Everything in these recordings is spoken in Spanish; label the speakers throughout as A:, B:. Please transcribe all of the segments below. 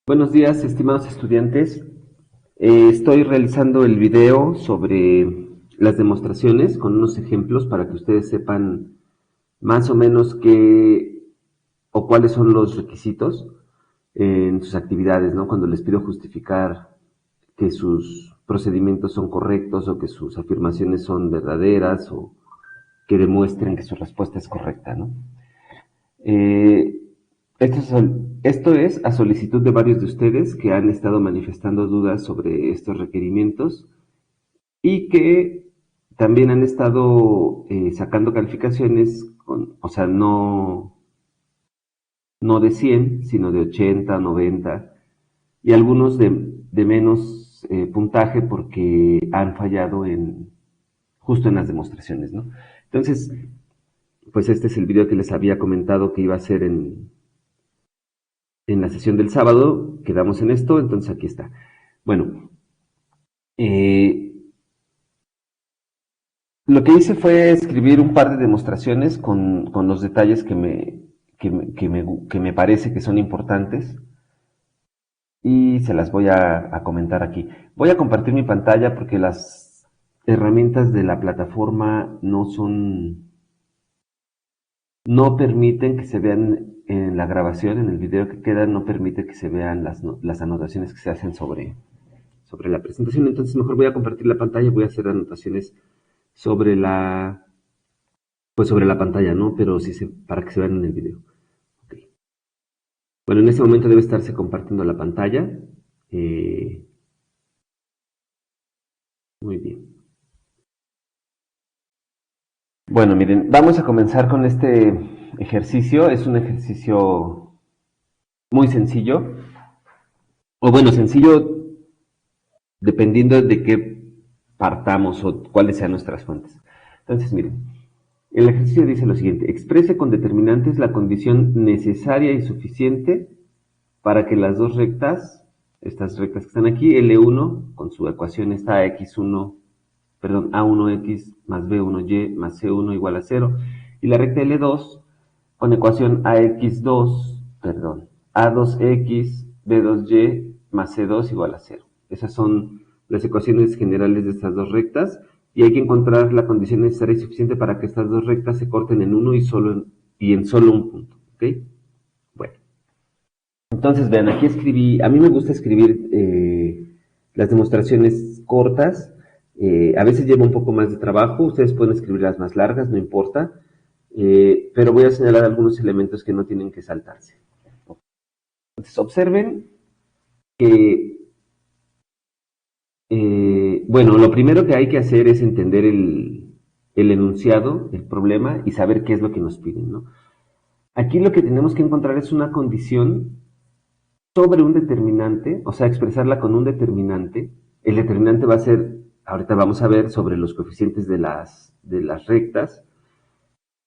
A: Buenos días, estimados estudiantes. Estoy realizando el video sobre las demostraciones con unos ejemplos para que ustedes sepan más o menos qué o cuáles son los requisitos en sus actividades, ¿no? Cuando les pido justificar que sus procedimientos son correctos o que sus afirmaciones son verdaderas o que demuestren que su respuesta es correcta, ¿no? Eh, esto es a solicitud de varios de ustedes que han estado manifestando dudas sobre estos requerimientos y que también han estado sacando calificaciones, o sea, no de 100, sino de 80, 90, y algunos de menos puntaje porque han fallado justo en las demostraciones, ¿no? Entonces, pues este es el video que les había comentado que iba a hacer en la sesión del sábado. Quedamos en esto, entonces aquí está. Bueno, eh, lo que hice fue escribir un par de demostraciones con los detalles que me parece que son importantes y se las voy a comentar aquí. Voy a compartir mi pantalla porque las herramientas de la plataforma no permiten que se vean en la grabación, en el video que queda, no permite que se vean las anotaciones que se hacen sobre la presentación. Entonces mejor voy a compartir la pantalla, voy a hacer anotaciones sobre sobre la pantalla, ¿no? Pero para que se vean en el video. Okay. Bueno, en este momento debe estarse compartiendo la pantalla. Eh, muy bien. Bueno, miren, vamos a comenzar con este ejercicio. Es un ejercicio muy sencillo. O bueno, sencillo dependiendo de qué partamos o cuáles sean nuestras fuentes. Entonces, miren, el ejercicio dice lo siguiente: exprese con determinantes la condición necesaria y suficiente para que las dos rectas, estas rectas que están aquí, L1 con su ecuación está X1, perdón, A1X más B1Y más C1 igual a 0, y la recta L2 con ecuación AX2, perdón, A2X B2Y más C2 igual a 0. Esas son las ecuaciones generales de estas dos rectas y hay que encontrar la condición necesaria y suficiente para que estas dos rectas se corten en uno y en solo un punto. ¿Ok? Bueno, entonces vean, aquí escribí, a mí me gusta escribir las demostraciones cortas, a veces lleva un poco más de trabajo, ustedes pueden escribirlas más largas, no importa, pero voy a señalar algunos elementos que no tienen que saltarse. Entonces observen que bueno, lo primero que hay que hacer es entender el enunciado, el problema, y saber qué es lo que nos piden, ¿no? Aquí lo que tenemos que encontrar es una condición sobre un determinante, o sea, expresarla con un determinante. El determinante va a ser, ahorita vamos a ver, sobre los coeficientes de las rectas,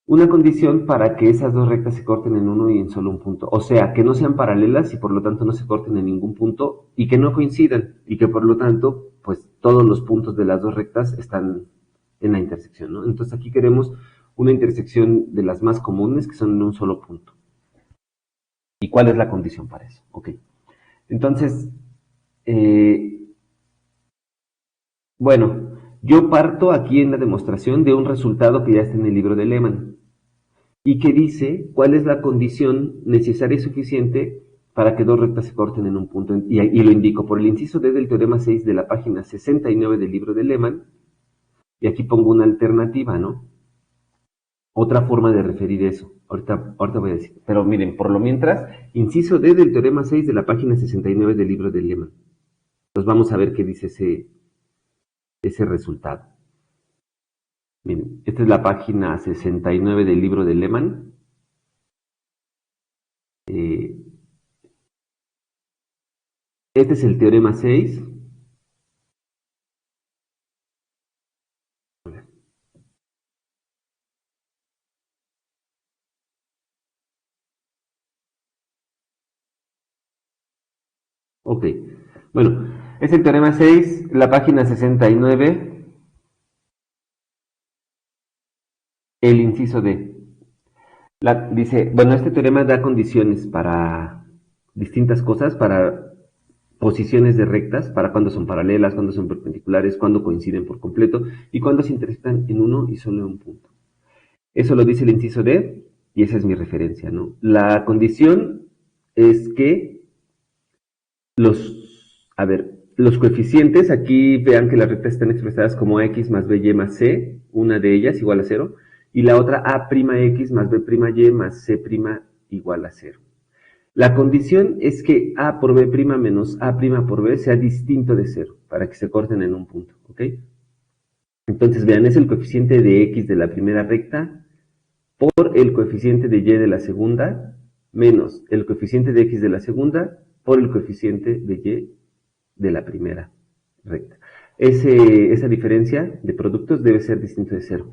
A: una condición para que esas dos rectas se corten en uno y en solo un punto. O sea, que no sean paralelas y por lo tanto no se corten en ningún punto y que no coincidan y que por lo tanto, pues todos los puntos de las dos rectas están en la intersección, ¿no? Entonces aquí queremos una intersección de las más comunes que son en un solo punto. ¿Y cuál es la condición para eso? Ok. Entonces, eh, bueno, yo parto aquí en la demostración de un resultado que ya está en el libro de Lehmann y que dice cuál es la condición necesaria y suficiente para que dos rectas se corten en un punto. Y lo indico por el inciso D del teorema 6 de la página 69 del libro de Lehmann, y aquí pongo una alternativa, ¿no? Otra forma de referir eso. Ahorita voy a decir. Pero miren, por lo mientras, inciso D del teorema 6 de la página 69 del libro de Lehmann. Entonces vamos a ver qué dice ese resultado. Miren, esta es la página 69 del libro de Lehmann. Eh, este es el teorema 6. Ok, bueno, es el teorema 6, la página 69, el inciso D. Dice, bueno, este teorema da condiciones para distintas cosas, para posiciones de rectas, para cuando son paralelas, cuando son perpendiculares, cuando coinciden por completo y cuando se intersectan en uno y solo en un punto. Eso lo dice el inciso D y esa es mi referencia, ¿no? La condición es que los coeficientes, aquí vean que las rectas están expresadas como x más by más c, una de ellas igual a 0, y la otra a'x más b'y más c' igual a 0. La condición es que a por b' menos a' por b sea distinto de 0, para que se corten en un punto, ¿ok? Entonces, vean, es el coeficiente de x de la primera recta por el coeficiente de y de la segunda, menos el coeficiente de x de la segunda por el coeficiente de y de la primera recta. Esa diferencia de productos debe ser distinto de 0.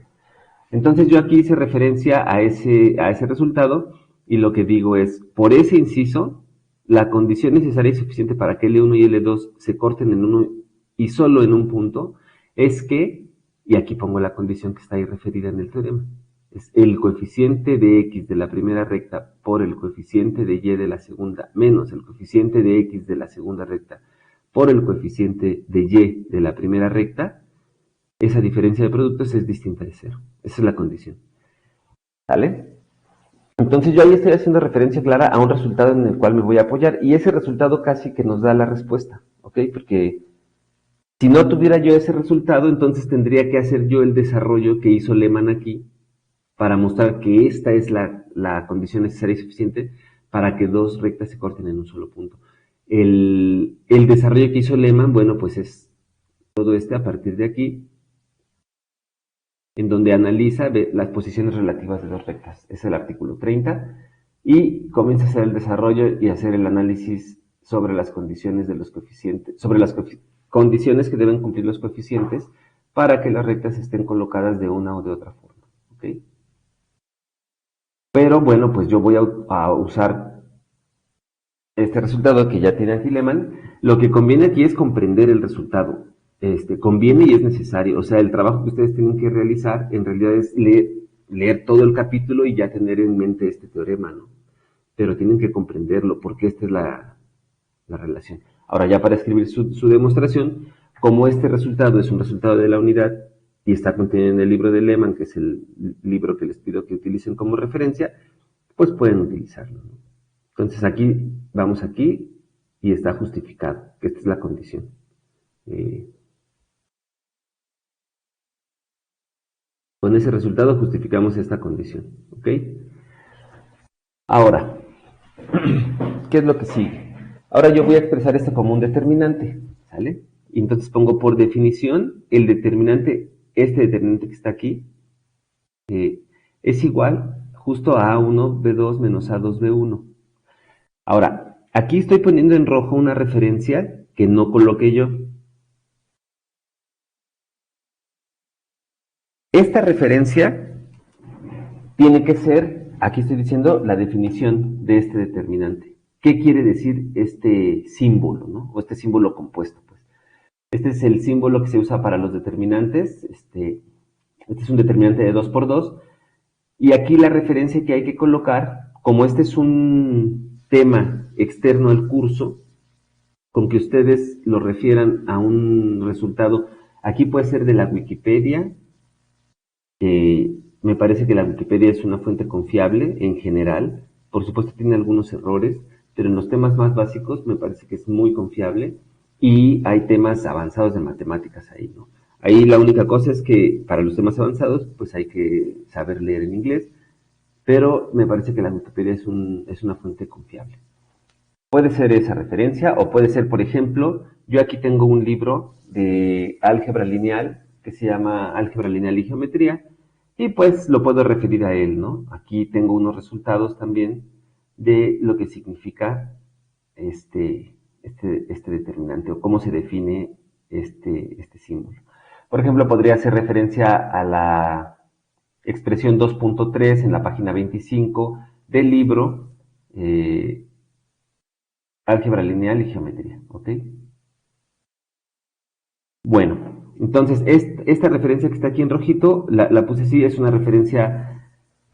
A: Entonces yo aquí hice referencia a ese resultado y lo que digo es, por ese inciso, la condición necesaria y suficiente para que L1 y L2 se corten en uno y solo en un punto es que, y aquí pongo la condición que está ahí referida en el teorema, es el coeficiente de x de la primera recta por el coeficiente de y de la segunda menos el coeficiente de x de la segunda recta por el coeficiente de y de la primera recta, esa diferencia de productos es distinta de 0. Esa es la condición. ¿Sale? Entonces yo ahí estoy haciendo referencia clara a un resultado en el cual me voy a apoyar y ese resultado casi que nos da la respuesta, ¿ok? Porque si no tuviera yo ese resultado, entonces tendría que hacer yo el desarrollo que hizo Lehmann aquí para mostrar que esta es la condición necesaria y suficiente para que dos rectas se corten en un solo punto. El desarrollo que hizo Lehmann, bueno, pues es todo a partir de aquí, en donde analiza las posiciones relativas de dos rectas. Es el artículo 30 y comienza a hacer el desarrollo y hacer el análisis sobre las condiciones de los coeficientes, sobre las condiciones que deben cumplir los coeficientes para que las rectas estén colocadas de una o de otra forma. ¿Okay? Pero bueno, pues yo voy a usar este resultado que ya tiene aquí Lehmann. Lo que conviene aquí es comprender el resultado. Conviene y es necesario. O sea, el trabajo que ustedes tienen que realizar en realidad es leer todo el capítulo y ya tener en mente este teorema, ¿no? Pero tienen que comprenderlo porque esta es la relación. Ahora, ya para escribir su demostración, como este resultado es un resultado de la unidad y está contenido en el libro de Lehmann, que es el libro que les pido que utilicen como referencia, pues pueden utilizarlo, ¿no? Entonces aquí, vamos aquí y está justificado, que esta es la condición. Con ese resultado justificamos esta condición, ¿ok? Ahora, ¿qué es lo que sigue? Ahora yo voy a expresar esto como un determinante, ¿sale? Y entonces pongo por definición el determinante, este determinante que está aquí, es igual justo a A1, B2 menos A2, B1. Ahora, aquí estoy poniendo en rojo una referencia que no coloqué yo. Esta referencia tiene que ser, aquí estoy diciendo, la definición de este determinante. ¿Qué quiere decir este símbolo, ¿no? O este símbolo compuesto, pues. Este es el símbolo que se usa para los determinantes. Este es un determinante de 2 por 2. Y aquí la referencia que hay que colocar, como este es un tema externo al curso, con que ustedes lo refieran a un resultado, aquí puede ser de la Wikipedia. Me parece que la Wikipedia es una fuente confiable en general. Por supuesto tiene algunos errores, pero en los temas más básicos me parece que es muy confiable y hay temas avanzados de matemáticas ahí, ¿no? Ahí la única cosa es que para los temas avanzados pues hay que saber leer en inglés, pero me parece que la Wikipedia es una fuente confiable. Puede ser esa referencia o puede ser, por ejemplo, yo aquí tengo un libro de álgebra lineal que se llama Álgebra Lineal y Geometría y pues lo puedo referir a él, ¿no? Aquí tengo unos resultados también de lo que significa este determinante o cómo se define este símbolo. Por ejemplo, podría hacer referencia a la expresión 2.3 en la página 25 del libro Álgebra Lineal y Geometría, ¿ok? Bueno, entonces esta referencia que está aquí en rojito, la puse así, es una referencia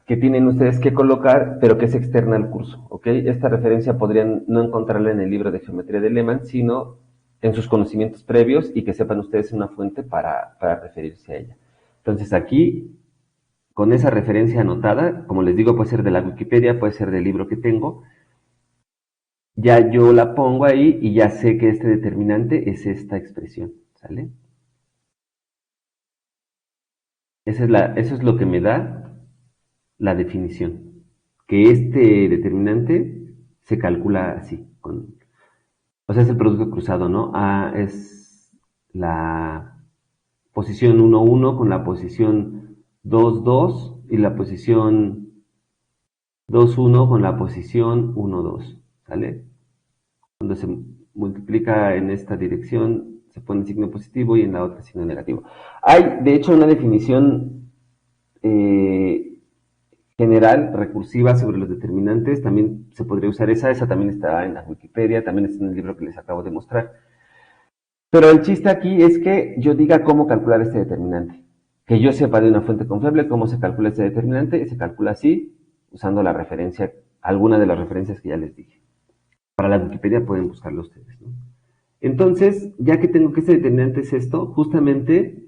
A: que tienen ustedes que colocar, pero que es externa al curso, ¿ok? Esta referencia podrían no encontrarla en el libro de geometría de Lehmann, sino en sus conocimientos previos y que sepan ustedes una fuente para referirse a ella. Entonces aquí, con esa referencia anotada, como les digo, puede ser de la Wikipedia, puede ser del libro que tengo, ya yo la pongo ahí y ya sé que este determinante es esta expresión, ¿sale? Eso es lo que me da la definición, que este determinante se calcula así, o sea, es el producto cruzado, ¿no? A es la posición 1, 1 con la posición 2, 2 y la posición 2, 1 con la posición 1, 2, ¿sale? Cuando se multiplica en esta dirección se pone signo positivo y en la otra signo negativo. Hay, de hecho, una definición general, recursiva sobre los determinantes, también se podría usar esa también está en la Wikipedia, también está en el libro que les acabo de mostrar. Pero el chiste aquí es que yo diga cómo calcular este determinante. Que yo sepa de una fuente confiable cómo se calcula este determinante, y se calcula así, usando la referencia, alguna de las referencias que ya les dije. Para la Wikipedia pueden buscarlo ustedes, ¿no? Entonces, ya que tengo que este determinante es esto, justamente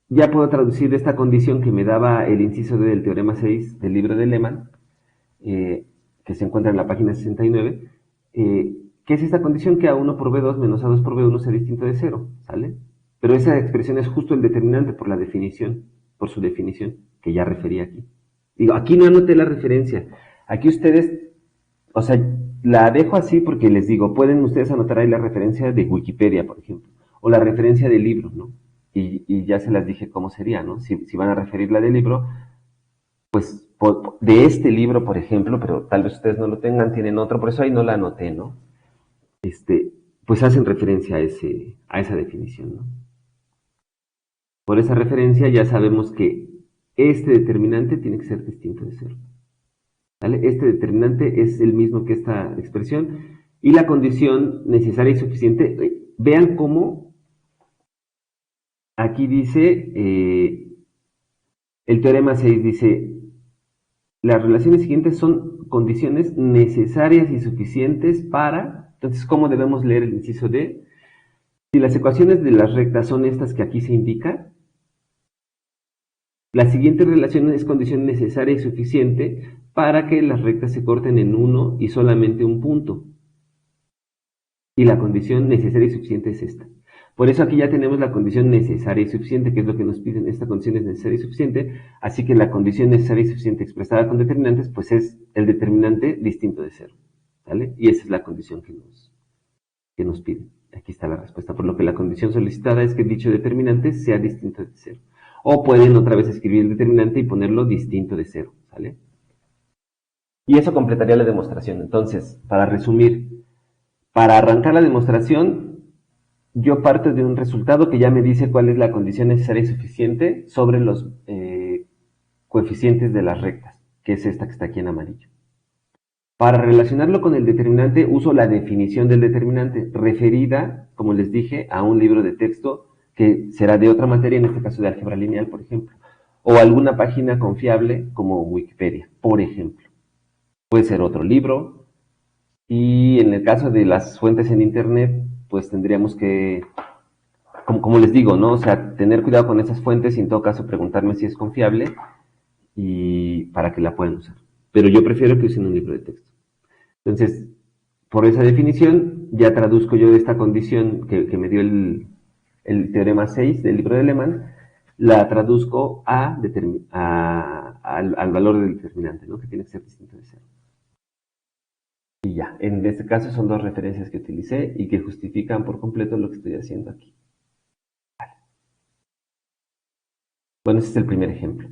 A: ya puedo traducir esta condición que me daba el inciso D del teorema 6 del libro de Lehmann, que se encuentra en la página 69, que es esta condición que A1 por B2 menos A2 por B1 sea distinto de 0, ¿sale? Pero esa expresión es justo el determinante por la definición, por su definición, que ya referí aquí. Digo, aquí no anoté la referencia. Aquí ustedes, o sea, la dejo así porque les digo, pueden ustedes anotar ahí la referencia de Wikipedia, por ejemplo, o la referencia del libro, ¿no? Y ya se las dije cómo sería, ¿no? Si van a referir la del libro, pues de este libro, por ejemplo, pero tal vez ustedes no lo tengan, tienen otro, por eso ahí no la anoté, ¿no? Pues hacen referencia a esa definición, ¿no? Por esa referencia ya sabemos que este determinante tiene que ser distinto de cero, ¿vale? Este determinante es el mismo que esta expresión y la condición necesaria y suficiente. Vean cómo aquí dice, el teorema 6 dice, las relaciones siguientes son condiciones necesarias y suficientes para, entonces, ¿cómo debemos leer el inciso D? Si las ecuaciones de las rectas son estas que aquí se indica, la siguiente relación es condición necesaria y suficiente para que las rectas se corten en uno y solamente un punto. Y la condición necesaria y suficiente es esta. Por eso aquí ya tenemos la condición necesaria y suficiente, que es lo que nos piden. Esta condición es necesaria y suficiente, así que la condición necesaria y suficiente expresada con determinantes, pues es el determinante distinto de cero, ¿vale? Y esa es la condición que nos piden. Aquí está la respuesta, por lo que la condición solicitada es que dicho determinante sea distinto de cero. O pueden otra vez escribir el determinante y ponerlo distinto de cero, ¿vale? Y eso completaría la demostración. Entonces, para resumir, para arrancar la demostración, yo parto de un resultado que ya me dice cuál es la condición necesaria y suficiente sobre los coeficientes de las rectas, que es esta que está aquí en amarillo. Para relacionarlo con el determinante, uso la definición del determinante, referida, como les dije, a un libro de texto que será de otra materia, en este caso de álgebra lineal, por ejemplo, o alguna página confiable como Wikipedia, por ejemplo. Puede ser otro libro, y en el caso de las fuentes en Internet, pues tendríamos que, como les digo, ¿no? O sea, tener cuidado con esas fuentes y en todo caso preguntarme si es confiable y para que la puedan usar. Pero yo prefiero que usen un libro de texto. Entonces, por esa definición, ya traduzco yo esta condición que me dio el teorema 6 del libro de Lehmann, la traduzco al valor del determinante, ¿no? Que tiene que ser distinto de cero. Y ya, en este caso son dos referencias que utilicé y que justifican por completo lo que estoy haciendo aquí. Bueno, ese es el primer ejemplo.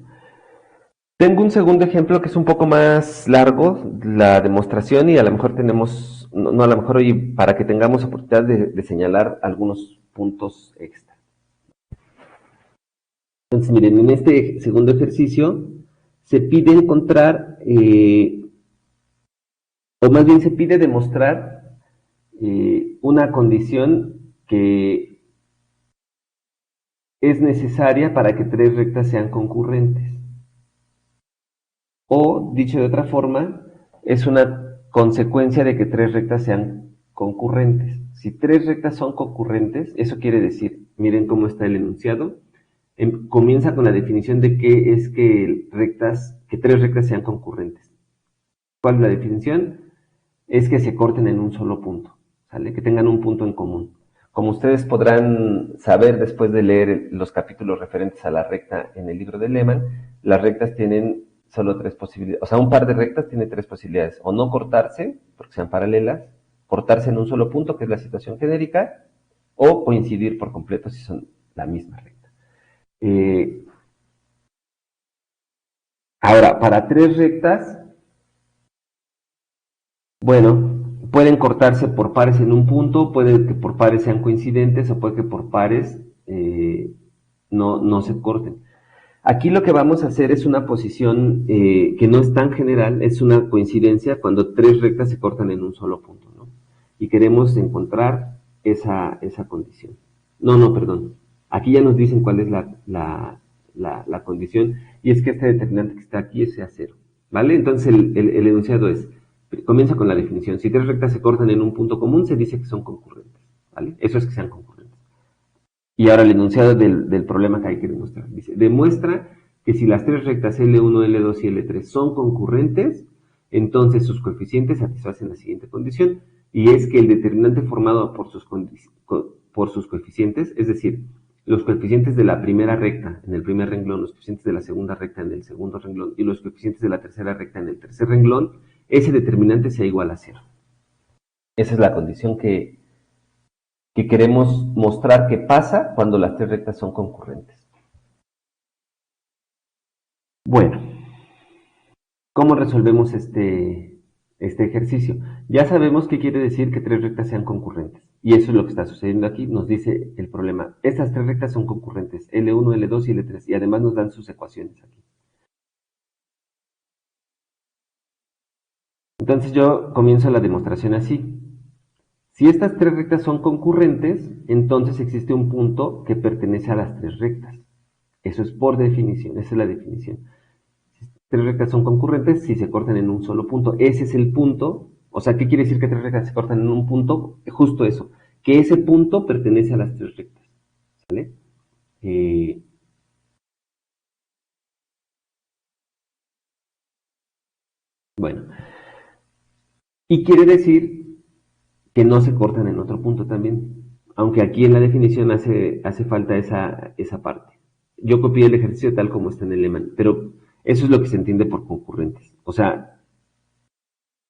A: Tengo un segundo ejemplo que es un poco más largo, la demostración, y a lo mejor tenemos, no a lo mejor, y para que tengamos oportunidad de señalar algunos puntos extra. Entonces, miren, en este segundo ejercicio se pide encontrar, o más bien se pide demostrar una condición que es necesaria para que tres rectas sean concurrentes. O, dicho de otra forma, es una consecuencia de que tres rectas sean concurrentes. Si tres rectas son concurrentes, eso quiere decir, miren cómo está el enunciado, comienza con la definición de qué es que tres rectas sean concurrentes. ¿Cuál es la definición? Es que se corten en un solo punto, ¿sale? Que tengan un punto en común. Como ustedes podrán saber después de leer los capítulos referentes a la recta en el libro de Lehmann, las rectas tienen solo tres posibilidades, o sea, un par de rectas tiene tres posibilidades, o no cortarse, porque sean paralelas, cortarse en un solo punto, que es la situación genérica, o coincidir por completo si son la misma recta. Ahora, para tres rectas, bueno, pueden cortarse por pares en un punto, puede que por pares sean coincidentes o puede que por pares no se corten. Aquí lo que vamos a hacer es una posición que no es tan general, es una coincidencia cuando tres rectas se cortan en un solo punto, ¿no? Y queremos encontrar esa condición. Perdón. Aquí ya nos dicen cuál es la condición, y es que este determinante que está aquí es A0, ¿vale? Entonces el enunciado comienza con la definición. Si tres rectas se cortan en un punto común, se dice que son concurrentes, ¿vale? Eso es que sean concurrentes. Y ahora el enunciado del problema que hay que demostrar. Dice, demuestra que si las tres rectas L1, L2 y L3 son concurrentes, entonces sus coeficientes satisfacen la siguiente condición, y es que el determinante formado por sus coeficientes, es decir, los coeficientes de la primera recta en el primer renglón, los coeficientes de la segunda recta en el segundo renglón y los coeficientes de la tercera recta en el tercer renglón, ese determinante sea igual a 0. Esa es la condición que queremos mostrar que pasa cuando las tres rectas son concurrentes. Bueno, ¿cómo resolvemos este ejercicio? Ya sabemos qué quiere decir que tres rectas sean concurrentes. Y eso es lo que está sucediendo aquí. Nos dice el problema. Estas tres rectas son concurrentes, L1, L2 y L3. Y además nos dan sus ecuaciones aquí. Entonces yo comienzo la demostración así. Si estas tres rectas son concurrentes, entonces existe un punto que pertenece a las tres rectas. Eso es por definición, esa es la definición. Si tres rectas son concurrentes, si se cortan en un solo punto, ese es el punto. O sea, ¿qué quiere decir que tres rectas se cortan en un punto? Justo eso, que ese punto pertenece a las tres rectas. ¿Sale? Bueno, y quiere decir que no se cortan en otro punto también, aunque aquí en la definición hace falta esa parte. Yo copié el ejercicio tal como está en el Lehmann, pero eso es lo que se entiende por concurrentes. O sea,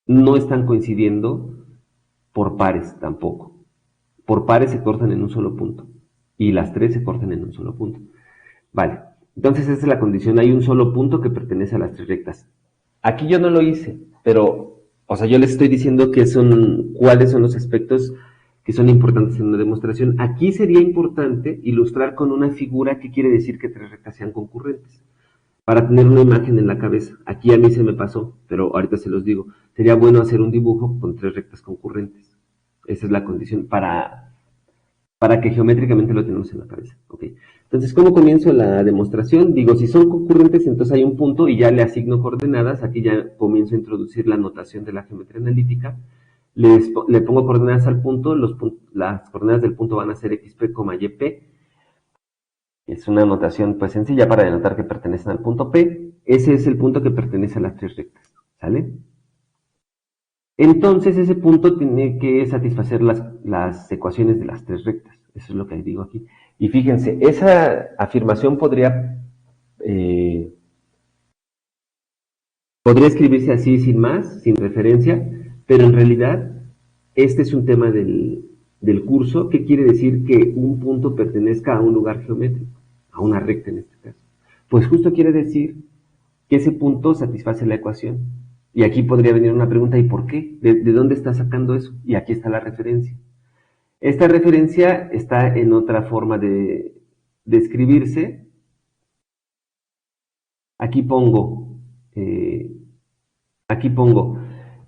A: no están coincidiendo por pares tampoco. Por pares se cortan en un solo punto y las tres se cortan en un solo punto. Vale, entonces esa es la condición. Hay un solo punto que pertenece a las tres rectas. Aquí yo no lo hice, pero, o sea, yo les estoy diciendo cuáles son los aspectos que son importantes en una demostración. Aquí sería importante ilustrar con una figura qué quiere decir que tres rectas sean concurrentes, para tener una imagen en la cabeza. Aquí a mí se me pasó, pero ahorita se los digo. Sería bueno hacer un dibujo con tres rectas concurrentes. Esa es la condición para que geométricamente lo tenemos en la cabeza. ¿Okay? Entonces, ¿cómo comienzo la demostración? Digo, si son concurrentes, entonces hay un punto y ya le asigno coordenadas. Aquí ya comienzo a introducir la notación de la geometría analítica. Le pongo coordenadas al punto. Las coordenadas del punto van a ser xp, yp. Es una notación pues sencilla para denotar que pertenecen al punto P. Ese es el punto que pertenece a las tres rectas. ¿Sale? Entonces ese punto tiene que satisfacer las ecuaciones de las tres rectas. Eso es lo que digo aquí. Y fíjense, esa afirmación podría escribirse así sin más, sin referencia, pero en realidad este es un tema del curso que quiere decir que un punto pertenezca a un lugar geométrico, a una recta en este caso. Pues justo quiere decir que ese punto satisface la ecuación. Y aquí podría venir una pregunta, ¿y por qué? ¿De dónde está sacando eso? Y aquí está la referencia. Esta referencia está en otra forma de escribirse. Aquí pongo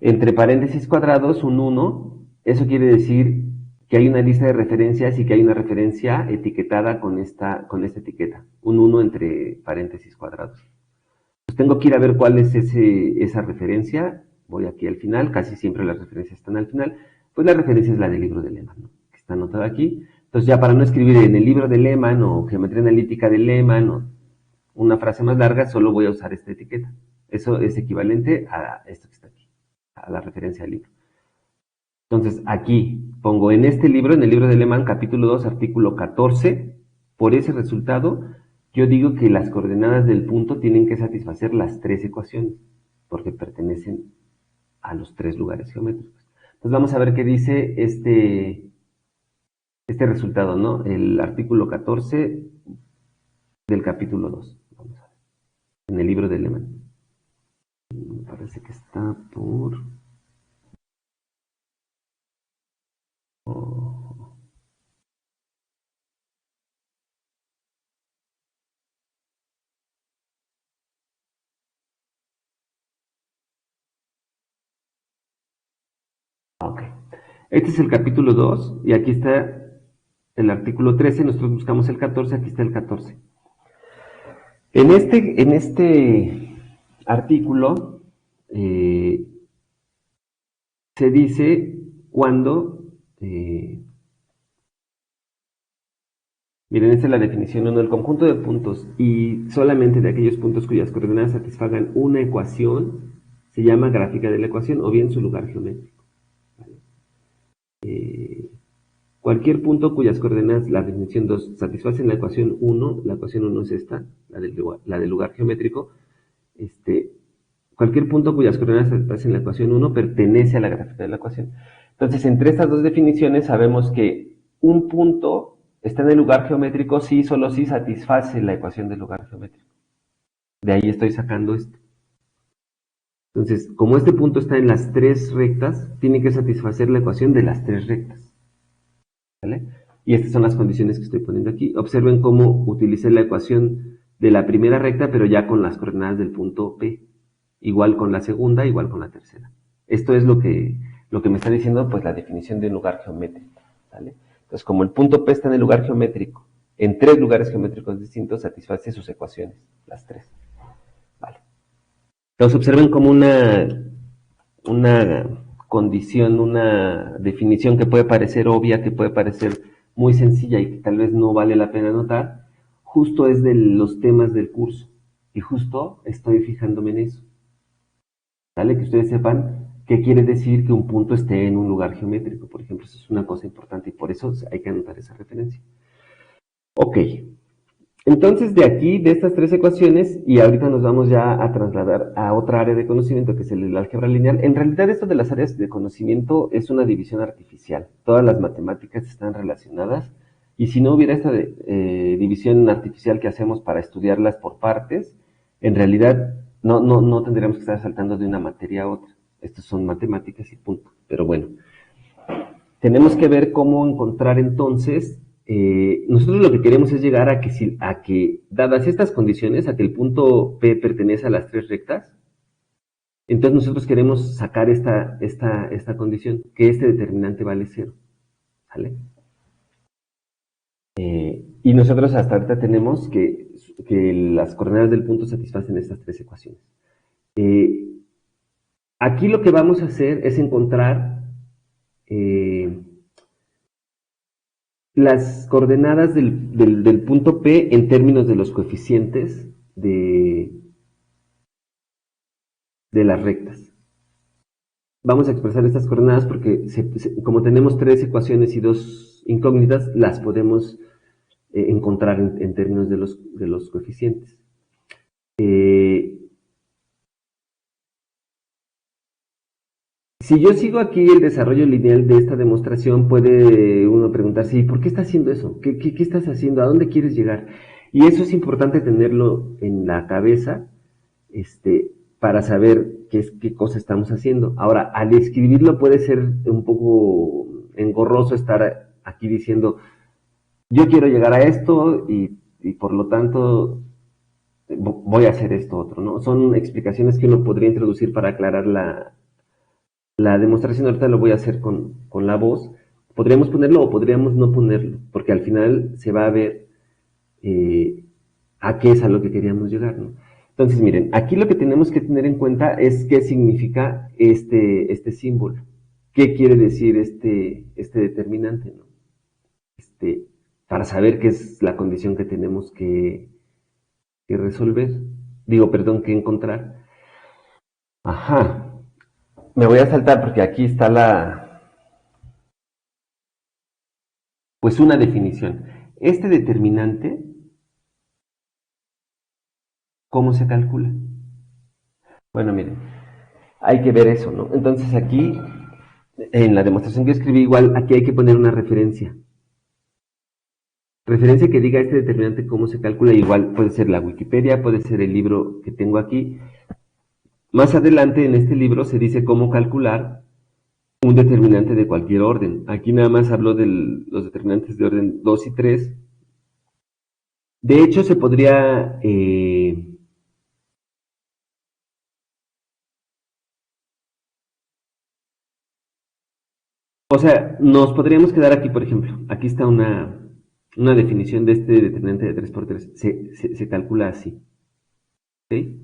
A: entre paréntesis cuadrados un 1. Eso quiere decir que hay una lista de referencias y que hay una referencia etiquetada con esta etiqueta. Un 1 entre paréntesis cuadrados. pues tengo que ir a ver cuál es esa referencia. Voy aquí al final, casi siempre las referencias están al final. Pues la referencia es la del libro de Lehmann, ¿no? Que está anotada aquí. Entonces ya para no escribir en el libro de Lehmann o geometría analítica de Lehmann o una frase más larga, solo voy a usar esta etiqueta. Eso es equivalente a esto que está aquí, a la referencia al libro. Entonces aquí pongo en este libro, en el libro de Lehmann, capítulo 2, artículo 14, por ese resultado, yo digo que las coordenadas del punto tienen que satisfacer las tres ecuaciones, porque pertenecen a los tres lugares geométricos. Entonces vamos a ver qué dice este resultado, ¿no? El artículo 14 del capítulo 2. Vamos a ver. En el libro de Lehmann. Me parece que está por... Oh. Ok. Este es el capítulo 2 y aquí está el artículo 13. Nosotros buscamos el 14, aquí está el 14. En este artículo se dice cuando... miren, esta es la definición 1. El conjunto de puntos y solamente de aquellos puntos cuyas coordenadas satisfagan una ecuación se llama gráfica de la ecuación o bien su lugar geométrico. ¿Vale? Cualquier punto cuyas coordenadas, la definición 2, satisfacen la ecuación 1 es esta, la del lugar geométrico. Cualquier punto cuyas coordenadas satisfacen la ecuación 1 pertenece a la gráfica de la ecuación. Entonces, entre estas dos definiciones sabemos que un punto está en el lugar geométrico si solo si satisface la ecuación del lugar geométrico. De ahí estoy sacando esto. Entonces, como este punto está en las tres rectas, tiene que satisfacer la ecuación de las tres rectas. ¿Vale? Y estas son las condiciones que estoy poniendo aquí. Observen cómo utilicé la ecuación de la primera recta, pero ya con las coordenadas del punto P. Igual con la segunda, igual con la tercera. Esto es lo que me está diciendo pues la definición de un lugar geométrico. ¿Vale? Entonces, como el punto P está en el lugar geométrico, en tres lugares geométricos distintos, satisface sus ecuaciones, las tres. Vale. Entonces, observen como una condición, una definición que puede parecer obvia, que puede parecer muy sencilla y que tal vez no vale la pena notar, justo es de los temas del curso. Y justo estoy fijándome en eso. ¿Vale? Que ustedes sepan qué quiere decir que un punto esté en un lugar geométrico. Por ejemplo, eso es una cosa importante y por eso hay que anotar esa referencia. Ok. Entonces, de aquí, de estas tres ecuaciones, y ahorita nos vamos ya a trasladar a otra área de conocimiento, que es el álgebra lineal. En realidad, esto de las áreas de conocimiento es una división artificial. Todas las matemáticas están relacionadas, y si no hubiera esta división artificial que hacemos para estudiarlas por partes, en realidad no tendríamos que estar saltando de una materia a otra. Estas son matemáticas y punto. Pero bueno, tenemos que ver cómo encontrar entonces... nosotros lo que queremos es llegar a que, dadas estas condiciones, a que el punto P pertenece a las tres rectas, entonces nosotros queremos sacar esta condición, que este determinante vale 0. ¿Vale? Y nosotros hasta ahorita tenemos que las coordenadas del punto satisfacen estas tres ecuaciones. Aquí lo que vamos a hacer es encontrar las coordenadas del punto P en términos de los coeficientes de las rectas. Vamos a expresar estas coordenadas porque como tenemos tres ecuaciones y dos incógnitas, las podemos encontrar en términos de los coeficientes. Si yo sigo aquí el desarrollo lineal de esta demostración, puede uno preguntarse, ¿y por qué está haciendo eso? ¿Qué estás haciendo? ¿A dónde quieres llegar? Y eso es importante tenerlo en la cabeza, para saber qué cosa estamos haciendo. Ahora, al escribirlo puede ser un poco engorroso estar aquí diciendo, yo quiero llegar a esto y por lo tanto voy a hacer esto otro, ¿no? Son explicaciones que uno podría introducir para aclarar la demostración. Ahorita lo voy a hacer con la voz. Podríamos ponerlo o podríamos no ponerlo, porque al final se va a ver a qué es a lo que queríamos llegar, ¿no? Entonces, miren, aquí lo que tenemos que tener en cuenta es qué significa este símbolo. ¿Qué quiere decir este determinante, ¿no? Este, para saber qué es la condición que tenemos que resolver. Digo, perdón, que encontrar. Ajá. Me voy a saltar porque aquí está pues una definición. Este determinante, ¿cómo se calcula? Bueno, miren, hay que ver eso, ¿no? Entonces aquí, en la demostración que escribí, igual aquí hay que poner una referencia. Referencia que diga este determinante cómo se calcula, igual puede ser la Wikipedia, puede ser el libro que tengo aquí. Más adelante en este libro se dice cómo calcular un determinante de cualquier orden. Aquí nada más hablo de los determinantes de orden 2 y 3. De hecho, se podría o sea, nos podríamos quedar aquí, por ejemplo. Aquí está una definición de este determinante de 3 por 3. Se calcula así. ¿Sí?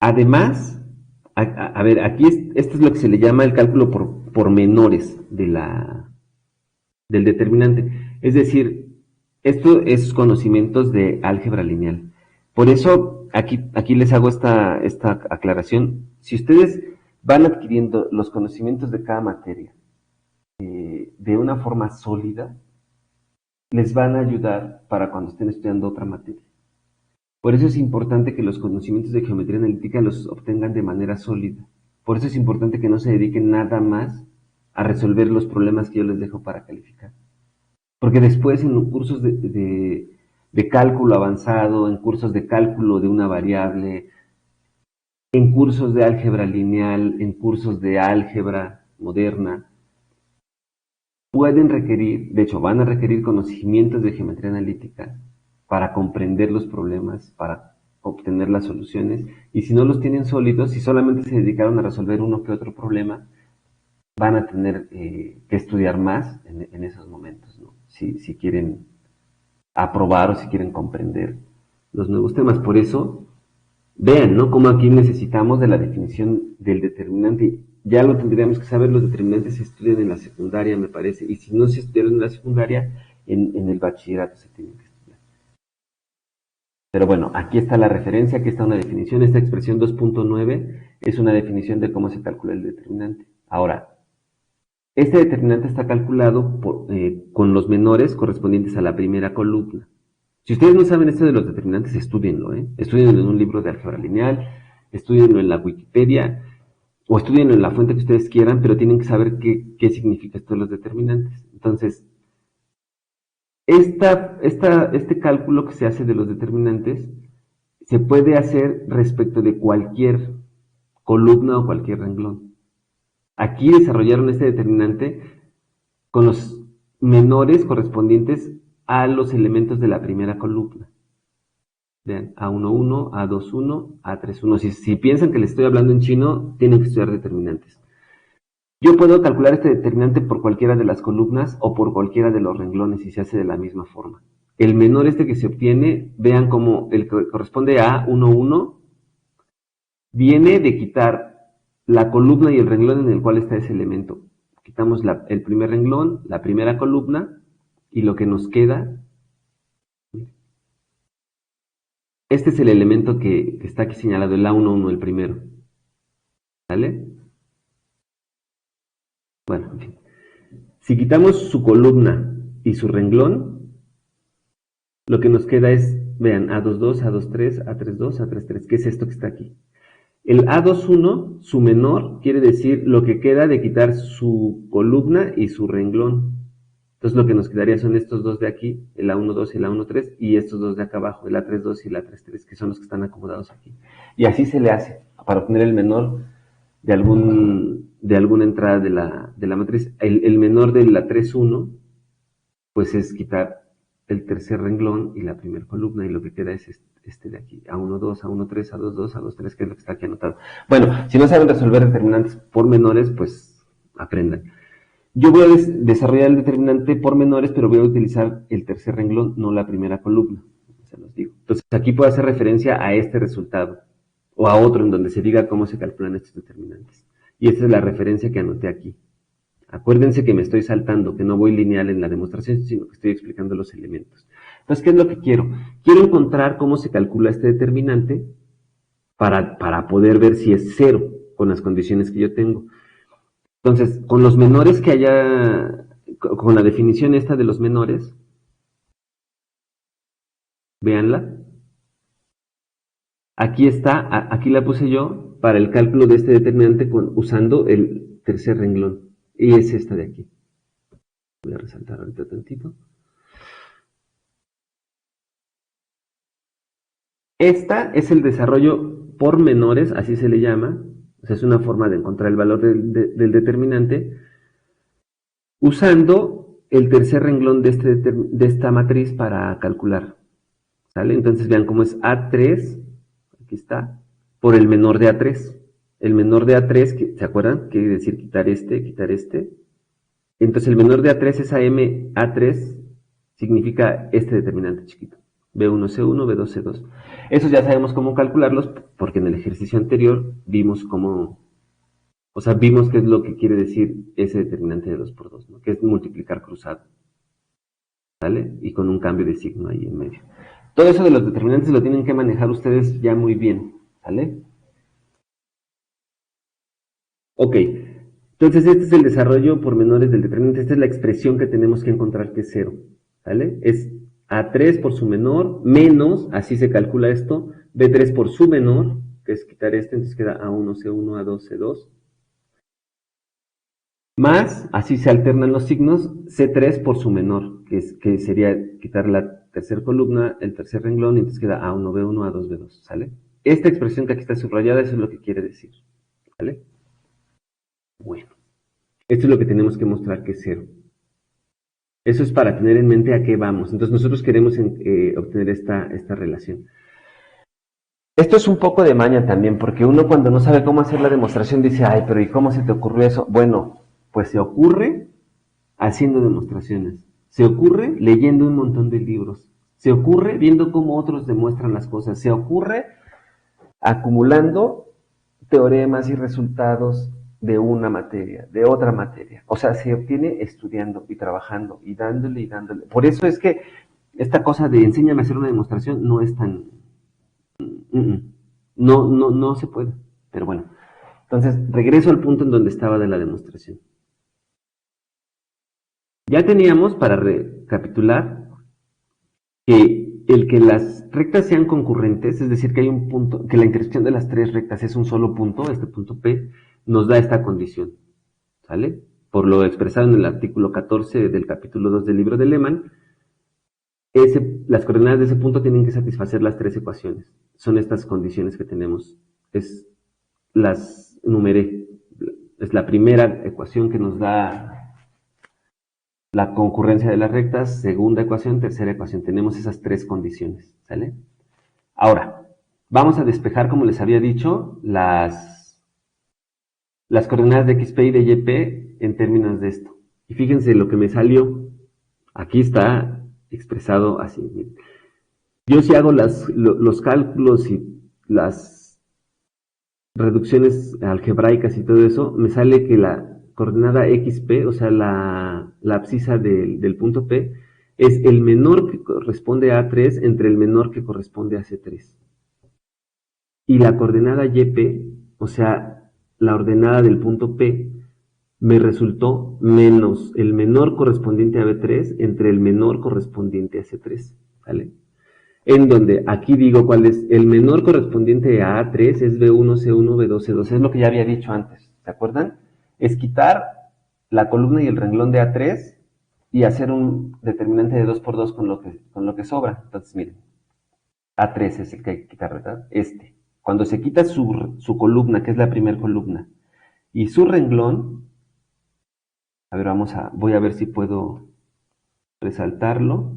A: Además, a ver, aquí esto es lo que se le llama el cálculo por menores del determinante. Es decir, esto es conocimientos de álgebra lineal. Por eso, aquí les hago esta aclaración. Si ustedes van adquiriendo los conocimientos de cada materia de una forma sólida, les van a ayudar para cuando estén estudiando otra materia. Por eso es importante que los conocimientos de geometría analítica los obtengan de manera sólida. Por eso es importante que no se dediquen nada más a resolver los problemas que yo les dejo para calificar. Porque después en cursos de cálculo avanzado, en cursos de cálculo de una variable, en cursos de álgebra lineal, en cursos de álgebra moderna, pueden requerir, de hecho van a requerir conocimientos de geometría analítica para comprender los problemas, para obtener las soluciones, y si no los tienen sólidos, si solamente se dedicaron a resolver uno que otro problema, van a tener que estudiar más en esos momentos, ¿no? Si quieren aprobar o si quieren comprender los nuevos temas. Por eso, vean, ¿no? Cómo aquí necesitamos de la definición del determinante. Ya lo tendríamos que saber, los determinantes se estudian en la secundaria, me parece, y si no se estudiaron en la secundaria, en el bachillerato se tienen que estudiar. Pero bueno, aquí está la referencia, aquí está una definición. Esta expresión 2.9 es una definición de cómo se calcula el determinante. Ahora, este determinante está calculado con los menores correspondientes a la primera columna. Si ustedes no saben esto de los determinantes, estudienlo, ¿eh? Estudienlo en un libro de álgebra lineal, estudienlo en la Wikipedia, o estudienlo en la fuente que ustedes quieran, pero tienen que saber qué significa esto de los determinantes. Entonces, este cálculo que se hace de los determinantes se puede hacer respecto de cualquier columna o cualquier renglón. Aquí desarrollaron este determinante con los menores correspondientes a los elementos de la primera columna. Vean, A11, A21, A31. Si piensan que les estoy hablando en chino, tienen que estudiar determinantes. Yo puedo calcular este determinante por cualquiera de las columnas o por cualquiera de los renglones y se hace de la misma forma. El menor que se obtiene, vean como el que corresponde a A11, viene de quitar la columna y el renglón en el cual está ese elemento. Quitamos el primer renglón, la primera columna, y lo que nos queda, este es el elemento que está aquí señalado, el A11, el primero. ¿Vale? Bueno, en fin. Si quitamos su columna y su renglón, lo que nos queda es, vean, A22, A23, A32, A33. ¿Qué es esto que está aquí? El A21, su menor, quiere decir lo que queda de quitar su columna y su renglón. Entonces lo que nos quedaría son estos dos de aquí, el A12 y el A13, y estos dos de acá abajo, el A32 y el A33, que son los que están acomodados aquí. Y así se le hace, para obtener el menor de alguna entrada de la matriz. El menor de la 3.1, pues es quitar el tercer renglón y la primera columna, y lo que queda es este de aquí, A12, A13, A22, A23, que es lo que está aquí anotado. Bueno, si no saben resolver determinantes por menores, pues aprendan. Yo voy a desarrollar el determinante por menores, pero voy a utilizar el tercer renglón, no la primera columna. se los digo. Entonces aquí puedo hacer referencia a este resultado o a otro en donde se diga cómo se calculan estos determinantes. Y esta es la referencia que anoté aquí. Acuérdense que me estoy saltando, que no voy lineal en la demostración, sino que estoy explicando los elementos. Entonces, ¿qué es lo que quiero? Quiero encontrar cómo se calcula este determinante para poder ver si es cero con las condiciones que yo tengo. Entonces, con los menores que haya, con la definición esta de los menores, véanla. Aquí está, aquí la puse yo para el cálculo de este determinante usando el tercer renglón. Y es esta de aquí. Voy a resaltar ahorita tantito. Esta es el desarrollo por menores, así se le llama. O sea, es una forma de encontrar el valor del determinante usando el tercer renglón de esta matriz para calcular. ¿Sale? Entonces vean cómo es A3, aquí está, por el menor de A3. El menor de A3, ¿se acuerdan? Quiere decir quitar este, quitar este. Entonces el menor de A3 es AM A3, significa este determinante chiquito. B1C1, B2C2. Esos ya sabemos cómo calcularlos porque en el ejercicio anterior vimos cómo, o sea, vimos qué es lo que quiere decir ese determinante de 2 por 2, ¿no? Que es multiplicar cruzado. ¿Sale? Y con un cambio de signo ahí en medio. Todo eso de los determinantes lo tienen que manejar ustedes ya muy bien. ¿Sale? Ok. Entonces este es el desarrollo por menores del determinante. Esta es la expresión que tenemos que encontrar que es 0. ¿Sale? Es A3 por su menor menos, así se calcula esto, B3 por su menor, que es quitar este, entonces queda A1C1, A2C2. Más, así se alternan los signos, C3 por su menor, que sería quitar la tercera columna, el tercer renglón, y entonces queda A1, B1, A2, B2, ¿sale? Esta expresión que aquí está subrayada, eso es lo que quiere decir, ¿vale? Bueno, esto es lo que tenemos que mostrar que es 0. Eso es para tener en mente a qué vamos. Entonces nosotros queremos obtener esta relación. Esto es un poco de maña también, porque uno cuando no sabe cómo hacer la demostración dice, ay, pero ¿y cómo se te ocurrió eso? Bueno, pues se ocurre haciendo demostraciones. Se ocurre leyendo un montón de libros. Se ocurre viendo cómo otros demuestran las cosas. Se ocurre acumulando teoremas y resultados de una materia, de otra materia. O sea, se obtiene estudiando y trabajando y dándole y dándole. Por eso es que esta cosa de enséñame a hacer una demostración no es tan... No se puede. Pero bueno. Entonces, regreso al punto en donde estaba de la demostración. Ya teníamos, para recapitular, que el que las rectas sean concurrentes, es decir, que hay un punto, que la intersección de las tres rectas es un solo punto, este punto P, nos da esta condición, ¿sale? Por lo expresado en el artículo 14 del capítulo 2 del libro de Lehmann, las coordenadas de ese punto tienen que satisfacer las tres ecuaciones. Son estas condiciones que tenemos. Las numeré. Es la primera ecuación que nos da la concurrencia de las rectas, segunda ecuación, tercera ecuación. Tenemos esas tres condiciones, ¿sale? Ahora, vamos a despejar, como les había dicho, las coordenadas de XP y de YP en términos de esto. Y fíjense lo que me salió. Aquí está expresado así. Miren. Yo si hago los cálculos y las reducciones algebraicas y todo eso, me sale que la coordenada XP, o sea, la abscisa del punto P, es el menor que corresponde a A3 entre el menor que corresponde a C3. Y la coordenada YP, o sea, la ordenada del punto P, me resultó menos el menor correspondiente a B3 entre el menor correspondiente a C3. ¿Vale? En donde aquí digo cuál es el menor correspondiente a A3 es B1, C1, B2, C2. Es lo que ya había dicho antes. ¿Se acuerdan? Es quitar la columna y el renglón de A3 y hacer un determinante de 2 por 2 con lo que sobra. Entonces, miren, A3 es el que hay que quitar, ¿verdad? Cuando se quita su columna, que es la primera columna, y su renglón, a ver, voy a ver si puedo resaltarlo.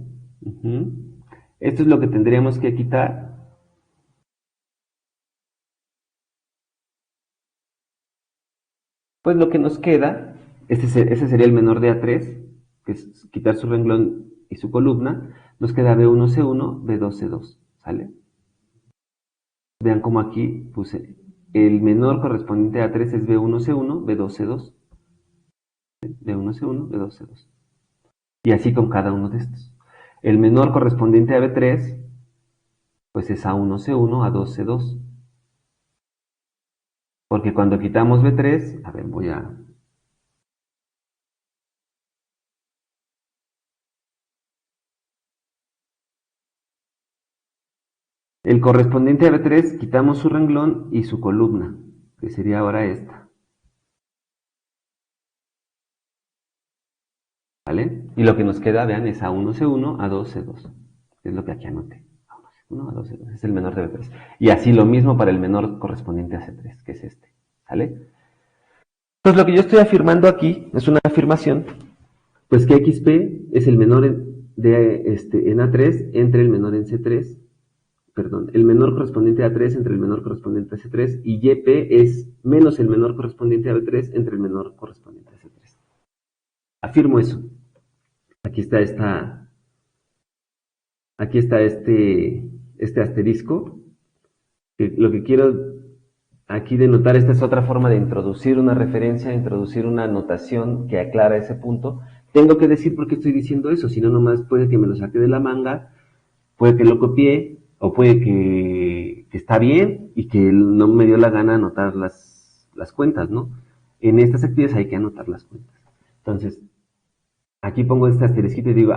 A: Esto es lo que tendríamos que quitar. Pues lo que nos queda, ese sería el menor de A3, que es quitar su renglón y su columna, nos queda B1, C1, B2, C2, ¿sale? Vean cómo aquí puse el menor correspondiente a A3 es B1, C1, B2, C2, B1, C1, B2, C2. Y así con cada uno de estos. El menor correspondiente a B3, pues es A1, C1, A2, C2. Porque cuando quitamos B3, a ver, voy a... El correspondiente a B3, quitamos su renglón y su columna, que sería ahora esta. ¿Vale? Y lo que nos queda, vean, es A1, C1, A2, C2. Es lo que aquí anoté. A1, C1, A2, C2. Es el menor de B3. Y así lo mismo para el menor correspondiente a C3, que es este. ¿Vale? Entonces lo que yo estoy afirmando aquí es una afirmación, pues que XP es el menor en A3 entre el menor en C3, perdón, el menor correspondiente a A3 entre el menor correspondiente a C3 y YP es menos el menor correspondiente a B3 entre el menor correspondiente a C3. Afirmo eso. Aquí está este asterisco. Lo que quiero aquí denotar, esta es otra forma de introducir una referencia, introducir una anotación que aclara ese punto. Tengo que decir por qué estoy diciendo eso, si no nomás puede que me lo saque de la manga, puede que lo copié, o puede que está bien y que no me dio la gana anotar las cuentas, ¿no? En estas actividades hay que anotar las cuentas. Entonces, aquí pongo este asterisquito y digo,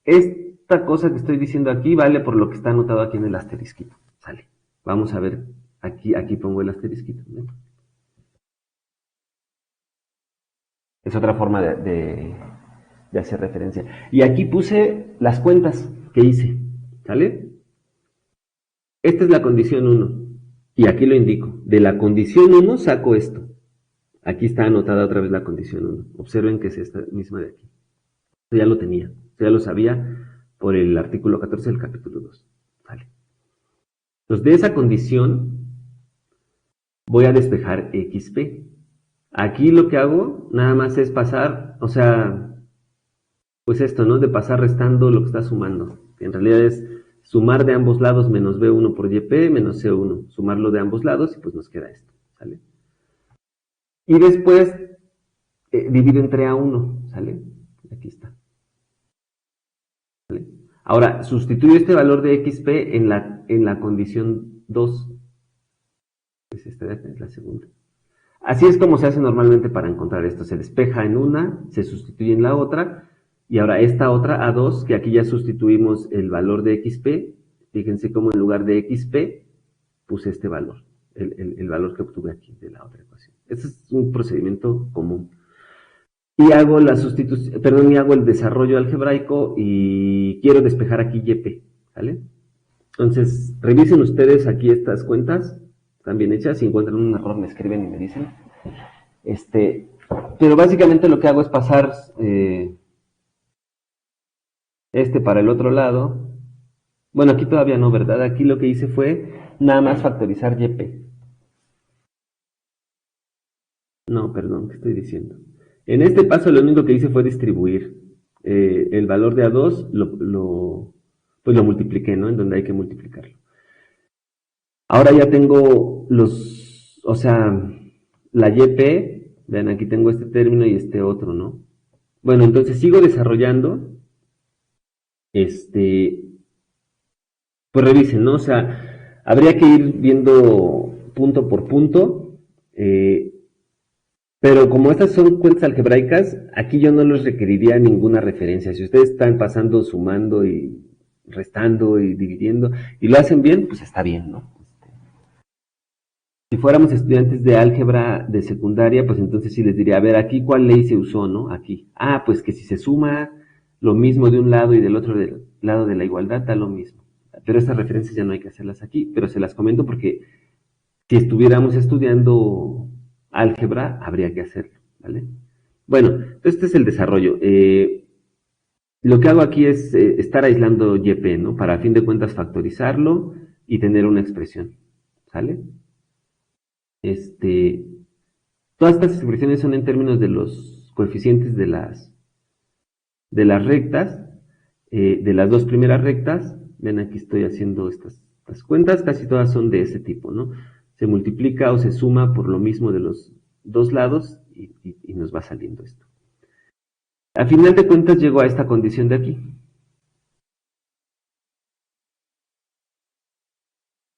A: esta cosa que estoy diciendo aquí vale por lo que está anotado aquí en el asterisquito. Sale. Vamos a ver, aquí pongo el asterisquito, ¿no? Es otra forma de hacer referencia. Y aquí puse las cuentas que hice, ¿sale? Esta es la condición 1. Y aquí lo indico. De la condición 1 saco esto. Aquí está anotada otra vez la condición 1. Observen que es esta misma de aquí. Esto ya lo tenía. Esto ya lo sabía por el artículo 14 del capítulo 2. Vale. Entonces, de esa condición voy a despejar XP. Aquí lo que hago nada más es pasar, o sea, pues esto, ¿no? De pasar restando lo que está sumando. Que en realidad es sumar de ambos lados menos B1 por YP menos C1. Sumarlo de ambos lados y pues nos queda esto. ¿Sale? Y después divido entre A1. ¿Sale? Aquí está. ¿Sale? Ahora, sustituyo este valor de XP en la condición 2. Pues esta es la segunda. Así es como se hace normalmente para encontrar esto. Se despeja en una, se sustituye en la otra, y ahora esta otra A2, que aquí ya sustituimos el valor de XP, fíjense cómo en lugar de XP puse este valor, el valor que obtuve aquí de la otra ecuación. Este es un procedimiento común. Y hago la sustitución, perdón, y hago el desarrollo algebraico y quiero despejar aquí YP, ¿vale? Entonces, revisen ustedes aquí estas cuentas, están bien hechas, si encuentran un error me escriben y me dicen. Pero básicamente lo que hago es pasar para el otro lado. Bueno, aquí todavía no, ¿verdad? Aquí lo que hice fue nada más factorizar YP. No, perdón, ¿qué estoy diciendo? En este paso lo único que hice fue distribuir el valor de A2, pues lo multipliqué, ¿no? En donde hay que multiplicarlo. Ahora ya tengo o sea, la YP, vean, aquí tengo este término y este otro, ¿no? Bueno, entonces sigo desarrollando, pues revisen, ¿no? O sea, habría que ir viendo punto por punto, pero como estas son cuentas algebraicas, aquí yo no les requeriría ninguna referencia. Si ustedes están pasando, sumando y restando y dividiendo, y lo hacen bien, pues está bien, ¿no? Si fuéramos estudiantes de álgebra de secundaria, pues entonces sí les diría, a ver, aquí cuál ley se usó, ¿no? Aquí. Pues que si se suma lo mismo de un lado y del otro lado de la igualdad, da lo mismo. Pero estas referencias ya no hay que hacerlas aquí, pero se las comento porque si estuviéramos estudiando álgebra, habría que hacerlo, ¿vale? Bueno, este es el desarrollo. Lo que hago aquí es estar aislando YP, ¿no? Para a fin de cuentas factorizarlo y tener una expresión, ¿sale? Todas estas expresiones son en términos de los coeficientes de las rectas, de las dos primeras rectas. Ven, aquí estoy haciendo estas cuentas, casi todas son de ese tipo, ¿no? Se multiplica o se suma por lo mismo de los dos lados y nos va saliendo esto. A final de cuentas llego a esta condición de aquí.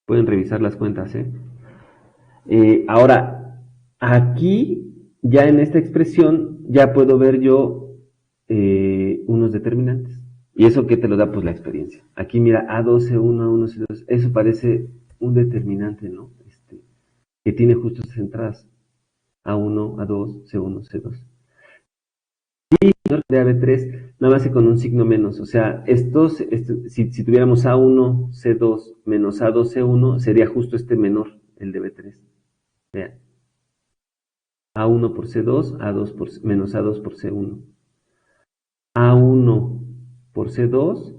A: Pueden revisar las cuentas, ¿eh? Ahora, aquí, ya en esta expresión, ya puedo ver yo unos determinantes. ¿Y eso qué te lo da? Pues la experiencia. Aquí mira, A2, C1, A1, C2. Eso parece un determinante, ¿no? Que tiene justo estas entradas. A1, A2, C1, C2. Y de AB3, nada más que con un signo menos. O sea, si tuviéramos A1, C2 menos A2, C1, sería justo este menor, el de B3. Vean. A1 por C2, A2 por, menos A2 por C1. A1 por C2,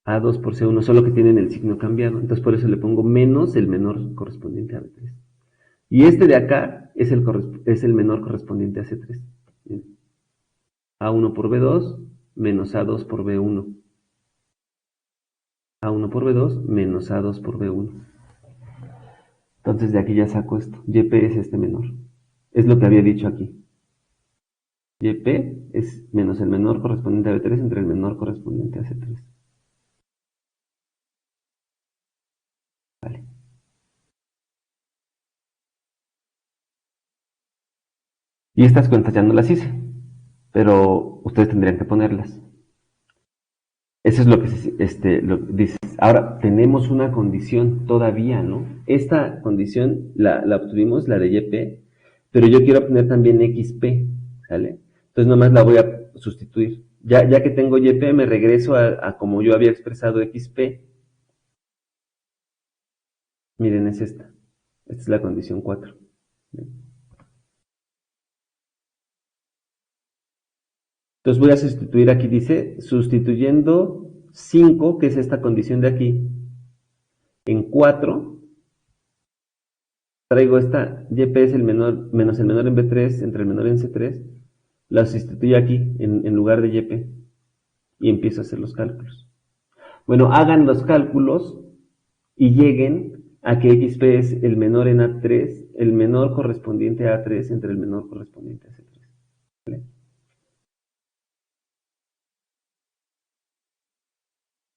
A: A2 por C1, solo que tienen el signo cambiado. Entonces por eso le pongo menos el menor correspondiente a B3. Y este de acá es el menor correspondiente a C3. A1 por B2 menos A2 por B1. A1 por B2 menos A2 por B1. Entonces de aquí ya saco esto. YP es este menor. Es lo que había dicho aquí. YP es menos el menor correspondiente a B3 entre el menor correspondiente a C3. Vale. Y estas cuentas ya no las hice, pero ustedes tendrían que ponerlas. Eso es lo que lo dices. Ahora, tenemos una condición todavía, ¿no? Esta condición la obtuvimos, la de YP, pero yo quiero obtener también XP, ¿sale? Entonces nomás la voy a sustituir. Ya que tengo YP, me regreso a como yo había expresado XP. Miren, es esta. Esta es la condición 4. Entonces voy a sustituir aquí, dice, sustituyendo 5, que es esta condición de aquí, en 4, traigo esta YP es el menor, menos el menor en B3 entre el menor en C3, la sustituyo aquí en lugar de YP y empiezo a hacer los cálculos. Bueno, hagan los cálculos y lleguen a que XP es el menor en A3, el menor correspondiente a A3 entre el menor correspondiente a C3. ¿Vale?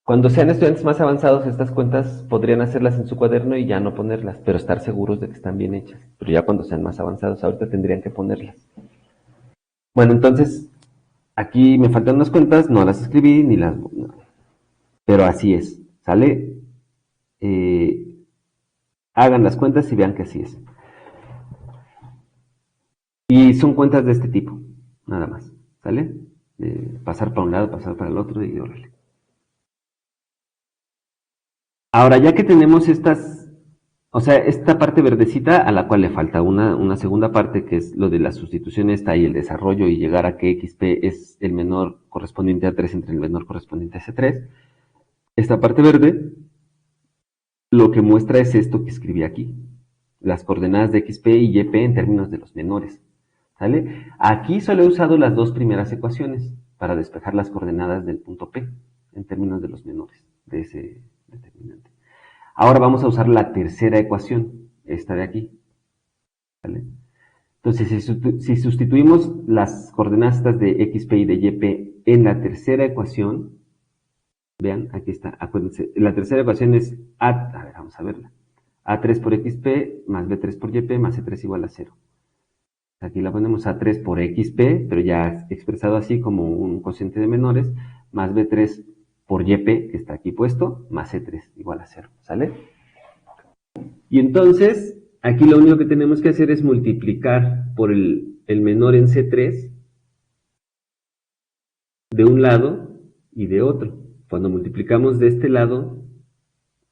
A: Cuando sean estudiantes más avanzados, estas cuentas podrían hacerlas en su cuaderno y ya no ponerlas, pero estar seguros de que están bien hechas. Pero ya cuando sean más avanzados, ahorita tendrían que ponerlas. Bueno, entonces, aquí me faltan unas cuentas, no las escribí ni las... No. Pero así es, ¿sale? Hagan las cuentas y vean que así es. Y son cuentas de este tipo, nada más, ¿sale? Pasar para un lado, pasar para el otro y órale. Ahora, ya que tenemos estas, o sea, esta parte verdecita a la cual le falta una segunda parte, que es lo de la sustitución esta y el desarrollo y llegar a que XP es el menor correspondiente a 3 entre el menor correspondiente a C3, esta parte verde lo que muestra es esto que escribí aquí, las coordenadas de XP y YP en términos de los menores, ¿sale? Aquí solo he usado las dos primeras ecuaciones para despejar las coordenadas del punto P en términos de los menores de ese determinante. Ahora vamos a usar la tercera ecuación, esta de aquí, ¿vale? Entonces, si sustituimos las coordenadas de XP y de YP en la tercera ecuación, vean, aquí está, acuérdense, la tercera ecuación es a ver, vamos a verla. A3 por XP más B3 por YP más C3 igual a 0. Aquí la ponemos A3 por XP, pero ya expresado así como un cociente de menores, más B3 por YP, que está aquí puesto, más C3 igual a 0, ¿sale? Y entonces, aquí lo único que tenemos que hacer es multiplicar por el menor en C3 de un lado y de otro. Cuando multiplicamos de este lado,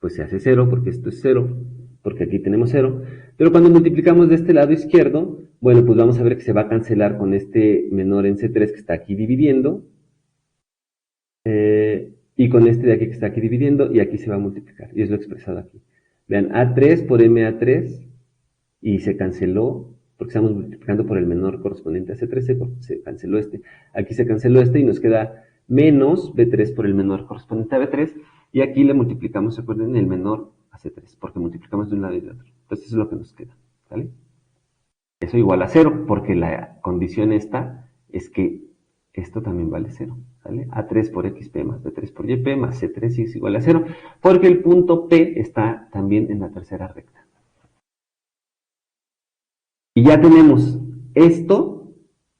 A: pues se hace 0, porque esto es 0, porque aquí tenemos 0. Pero cuando multiplicamos de este lado izquierdo, bueno, pues vamos a ver que se va a cancelar con este menor en C3 que está aquí dividiendo, y con este de aquí que está aquí dividiendo, y aquí se va a multiplicar, y es lo expresado aquí. Vean, A3 por MA3, y se canceló, porque estamos multiplicando por el menor correspondiente a C3, se canceló este. Aquí se canceló este y nos queda menos B3 por el menor correspondiente a B3, y aquí le multiplicamos, recuerden, el menor a C3, porque multiplicamos de un lado y de otro. Entonces eso es lo que nos queda, ¿vale? Eso igual a 0, porque la condición esta es que esto también vale 0, ¿vale? A3 por XP más B3 por YP más C3 es igual a 0, porque el punto P está también en la tercera recta. Y ya tenemos esto,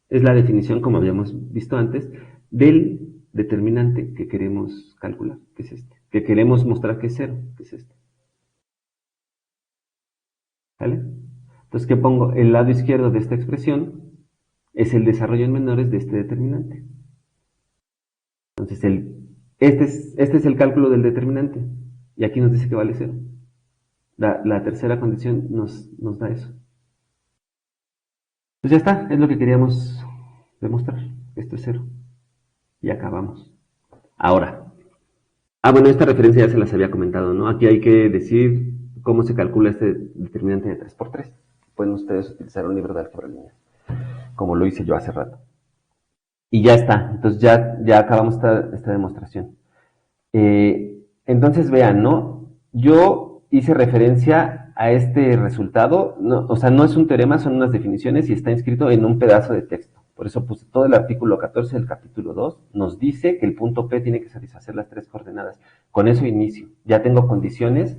A: es la definición, como habíamos visto antes, del determinante que queremos calcular, que es este, que queremos mostrar que es 0, que es este. ¿Vale? Entonces, ¿qué pongo? El lado izquierdo de esta expresión es el desarrollo en menores de este determinante. Entonces, este es el cálculo del determinante, y aquí nos dice que vale 0. La tercera condición nos da eso. Pues ya está, es lo que queríamos demostrar. Esto es 0. Y acabamos. Ahora. Bueno, esta referencia ya se las había comentado, ¿no? Aquí hay que decir cómo se calcula este determinante de 3×3. Pueden ustedes utilizar un libro de álgebra lineal, como lo hice yo hace rato. Y ya está, entonces ya acabamos esta demostración. Entonces vean, ¿no? Yo hice referencia a este resultado, no, o sea, no es un teorema, son unas definiciones y está inscrito en un pedazo de texto. Por eso puse todo el artículo 14 del capítulo 2, nos dice que el punto P tiene que satisfacer las 3 coordenadas. Con eso inicio. Ya tengo condiciones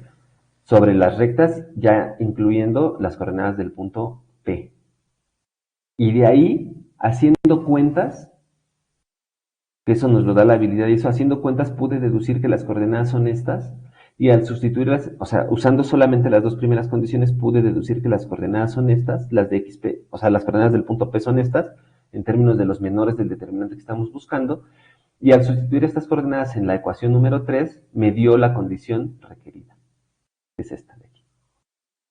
A: sobre las rectas, ya incluyendo las coordenadas del punto P. Y de ahí, haciendo cuentas, que eso nos lo da la habilidad, y eso haciendo cuentas pude deducir que las coordenadas son estas, y al sustituirlas, o sea, usando solamente las dos primeras condiciones, pude deducir que las coordenadas son estas, las de XP, o sea, las coordenadas del punto P son estas, en términos de los menores del determinante que estamos buscando, y al sustituir estas coordenadas en la ecuación número 3, me dio la condición requerida, que es esta de aquí,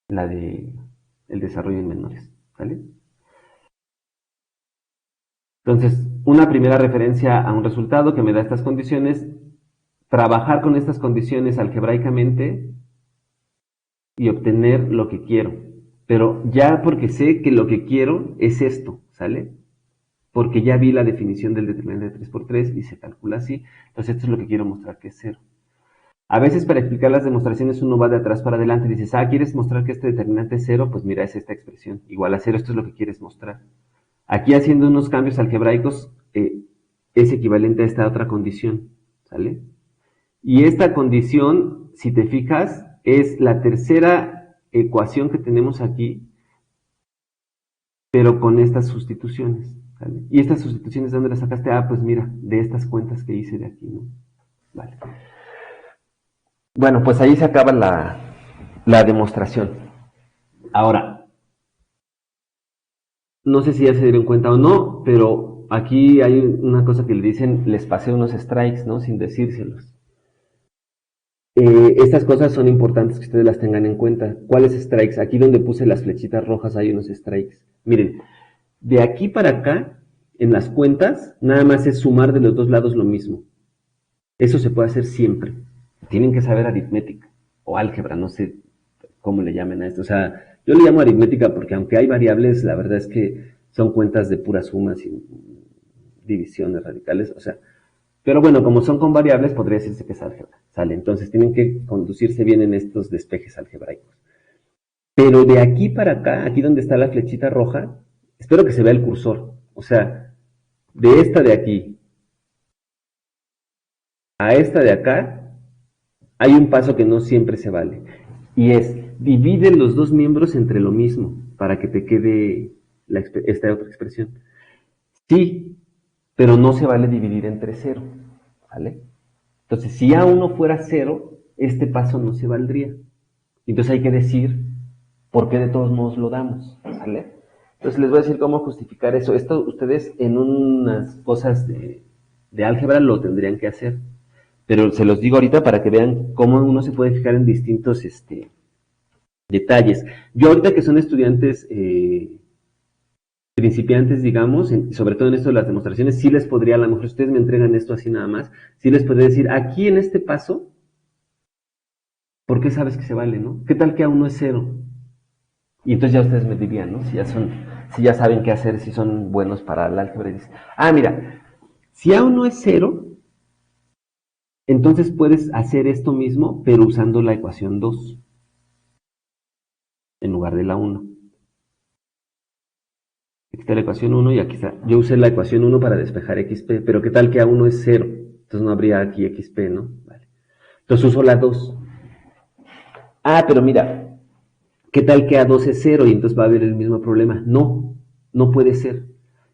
A: la de el desarrollo en menores, ¿vale? Entonces, una primera referencia a un resultado que me da estas condiciones, trabajar con estas condiciones algebraicamente y obtener lo que quiero. Pero ya porque sé que lo que quiero es esto, ¿sale? Porque ya vi la definición del determinante de 3×3 y se calcula así. Entonces esto es lo que quiero mostrar que es 0. A veces para explicar las demostraciones uno va de atrás para adelante y dices, ¿quieres mostrar que este determinante es 0? Pues mira, es esta expresión. Igual a 0, esto es lo que quieres mostrar. Aquí haciendo unos cambios algebraicos es equivalente a esta otra condición, ¿sale? Y esta condición, si te fijas, es la tercera ecuación que tenemos aquí, pero con estas sustituciones, ¿vale? Y estas sustituciones, ¿de dónde las sacaste? Pues mira, de estas cuentas que hice de aquí, ¿no? Vale. Bueno, pues ahí se acaba la demostración. Ahora, no sé si ya se dieron cuenta o no, pero aquí hay una cosa que le dicen, les pasé unos strikes, ¿no? Sin decírselos. Estas cosas son importantes que ustedes las tengan en cuenta. ¿Cuáles strikes? Aquí donde puse las flechitas rojas hay unos strikes. Miren, de aquí para acá, en las cuentas, nada más es sumar de los dos lados lo mismo. Eso se puede hacer siempre. Tienen que saber aritmética o álgebra, no sé cómo le llamen a esto. O sea, yo le llamo aritmética porque aunque hay variables, la verdad es que son cuentas de puras sumas y divisiones radicales. O sea, pero bueno, como son con variables, podría decirse que es álgebra. ¿Sale? Entonces tienen que conducirse bien en estos despejes algebraicos. Pero de aquí para acá, aquí donde está la flechita roja, espero que se vea el cursor. O sea, de esta de aquí a esta de acá, hay un paso que no siempre se vale. Y es, divide los dos miembros entre lo mismo, para que te quede esta otra expresión. Sí, pero no se vale dividir entre 0, ¿vale? Entonces, si A1 fuera 0, este paso no se valdría. Entonces hay que decir por qué de todos modos lo damos, ¿vale? Entonces les voy a decir cómo justificar eso. Esto ustedes en unas cosas de álgebra lo tendrían que hacer. Pero se los digo ahorita para que vean cómo uno se puede fijar en distintos detalles. Yo ahorita que son estudiantes principiantes, digamos, sobre todo en esto de las demostraciones, sí les podría, a lo mejor ustedes me entregan esto así nada más, sí les podría decir, aquí en este paso, ¿por qué sabes que se vale, no? ¿Qué tal que A1 es 0? Y entonces ya ustedes me dirían, ¿no? Si ya saben qué hacer, si son buenos para el álgebra. Y dicen, mira, Si A1 es 0, entonces puedes hacer esto mismo, pero usando la ecuación 2 en lugar de la 1. Aquí está la ecuación 1 y aquí está. Yo usé la ecuación 1 para despejar xp, pero ¿qué tal que A1 es 0? Entonces no habría aquí xp, ¿no? Vale. Entonces uso la 2. Ah, pero mira, ¿qué tal que A2 es 0 y entonces va a haber el mismo problema? No, no puede ser.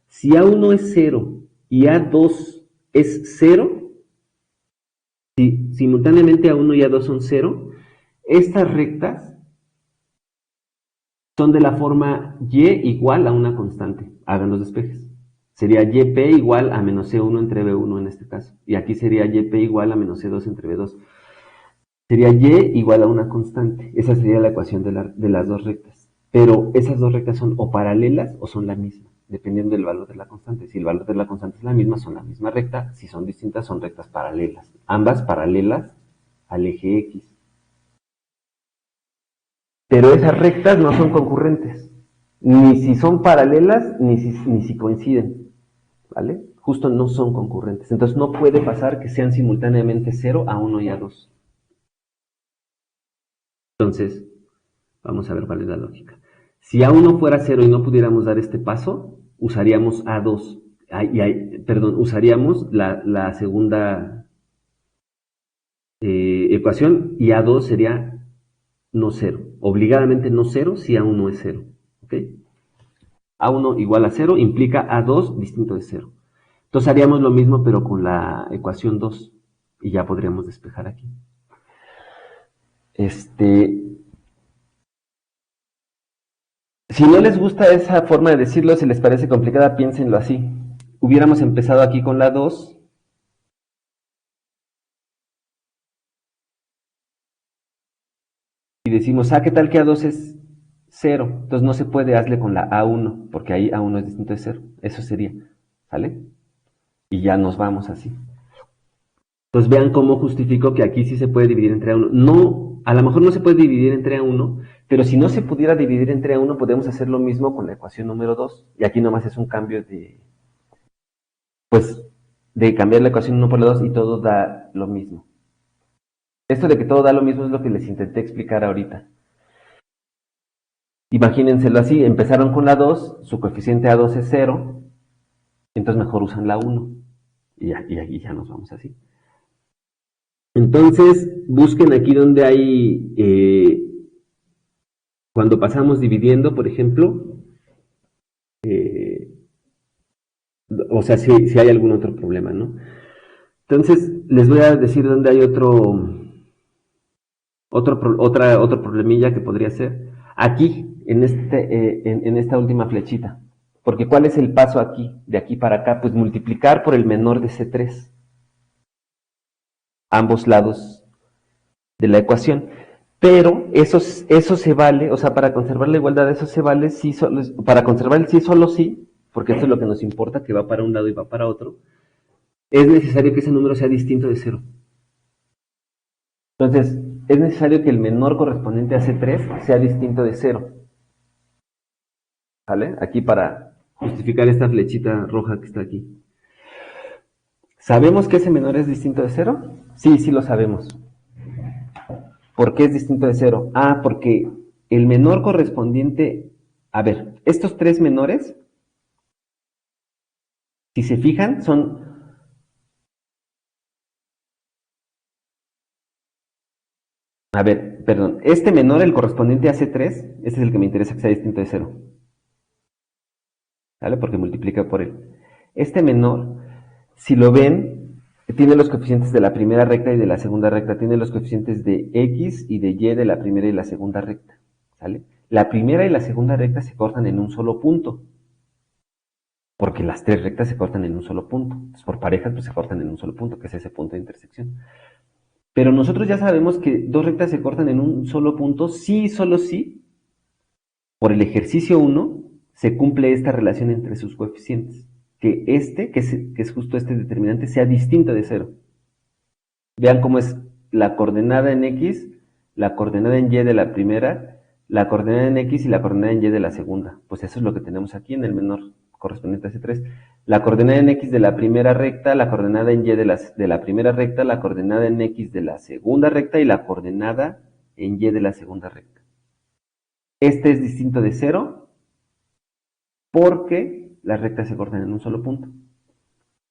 A: Si A1 es 0 y A2 es 0, si simultáneamente A1 y A2 son 0, estas rectas son de la forma y igual a una constante. Hagan los despejes. Sería yp igual a menos c1 entre b1 en este caso. Y aquí sería yp igual a menos c2 entre b2. Sería y igual a una constante. Esa sería la ecuación de las dos rectas. Pero esas dos rectas son o paralelas o son la misma, dependiendo del valor de la constante. Si el valor de la constante es la misma, son la misma recta. Si son distintas, son rectas paralelas. Ambas paralelas al eje X. Pero esas rectas no son concurrentes. Ni si son paralelas, ni si coinciden. ¿Vale? Justo no son concurrentes. Entonces no puede pasar que sean simultáneamente 0 a 1 y a 2. Entonces, vamos a ver cuál es la lógica. Si A1 fuera 0 y no pudiéramos dar este paso, usaríamos A2. Usaríamos la segunda ecuación y A2 sería no 0. Obligadamente no 0 si A1 es 0. ¿Ok? A1 igual a 0 implica A2 distinto de 0. Entonces haríamos lo mismo pero con la ecuación 2 y ya podríamos despejar aquí. Si no les gusta esa forma de decirlo, si les parece complicada, piénsenlo así. Hubiéramos empezado aquí con la 2. Y decimos, ¿qué tal que A2 es 0? Entonces no se puede, hazle con la A1, porque ahí A1 es distinto de 0. Eso sería, ¿sale? Y ya nos vamos así. Entonces vean cómo justifico que aquí sí se puede dividir entre A1. No, a lo mejor no se puede dividir entre A1, pero si no se pudiera dividir entre A1, podemos hacer lo mismo con la ecuación número 2. Y aquí nomás es un cambio de cambiar la ecuación 1 por la 2 y todo da lo mismo. Esto de que todo da lo mismo es lo que les intenté explicar ahorita. Imagínenselo así, empezaron con la 2, su coeficiente A2 es 0, entonces mejor usan la 1. Y aquí ya nos vamos así. Entonces, busquen aquí donde hay, cuando pasamos dividiendo, por ejemplo, o sea, si hay algún otro problema, ¿no? Entonces, les voy a decir dónde hay otro problemilla que podría ser. Aquí, en esta última flechita. Porque ¿cuál es el paso aquí, de aquí para acá? Pues multiplicar por el menor de C3. Ambos lados de la ecuación. Pero eso se vale, o sea, para conservar la igualdad, eso se vale sí, para conservar el sí solo sí, porque esto es lo que nos importa, que va para un lado y va para otro, es necesario que ese número sea distinto de 0. Entonces, es necesario que el menor correspondiente a C3 sea distinto de 0. ¿Vale? Aquí para justificar esta flechita roja que está aquí. ¿Sabemos que ese menor es distinto de 0? Sí, sí lo sabemos. ¿Por qué es distinto de 0? Porque el menor correspondiente... A ver, estos tres menores, si se fijan, son... A ver, perdón. Este menor, el correspondiente a C3, este es el que me interesa que sea distinto de 0. ¿Vale? Porque multiplica por él. Este menor, si lo ven, tiene los coeficientes de la primera recta y de la segunda recta. Tiene los coeficientes de X y de Y de la primera y la segunda recta. ¿Sale? La primera y la segunda recta se cortan en un solo punto. Porque las tres rectas se cortan en un solo punto. Entonces, por parejas, pues se cortan en un solo punto, que es ese punto de intersección. Pero nosotros ya sabemos que dos rectas se cortan en un solo punto, sí y solo sí, por el ejercicio 1, se cumple esta relación entre sus coeficientes. Que es justo este determinante, sea distinto de 0. Vean cómo es la coordenada en X, la coordenada en Y de la primera, la coordenada en X y la coordenada en Y de la segunda. Pues eso es lo que tenemos aquí en el menor correspondiente a C3. la coordenada en X de la primera recta, la coordenada en Y de la primera recta, la coordenada en X de la segunda recta y la coordenada en Y de la segunda recta. Este es distinto de 0 porque las rectas se cortan en un solo punto.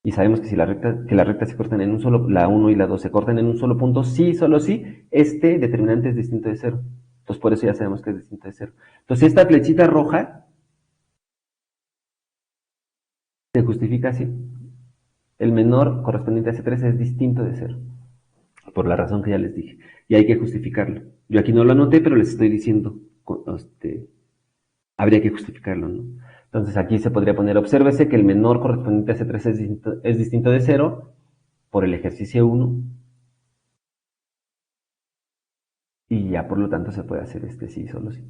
A: Y sabemos que si las rectas se cortan en un solo, la 1 y la 2 se cortan en un solo punto, sí, solo sí, este determinante es distinto de 0. Entonces por eso ya sabemos que es distinto de 0. Entonces esta flechita roja se justifica así. El menor correspondiente a C3 es distinto de 0. Por la razón que ya les dije. Y hay que justificarlo. Yo aquí no lo anoté, pero les estoy diciendo, habría que justificarlo, ¿no? Entonces aquí se podría poner, obsérvese que el menor correspondiente a C3 es distinto de 0 por el ejercicio 1. Y ya por lo tanto se puede hacer este sí, solo sí.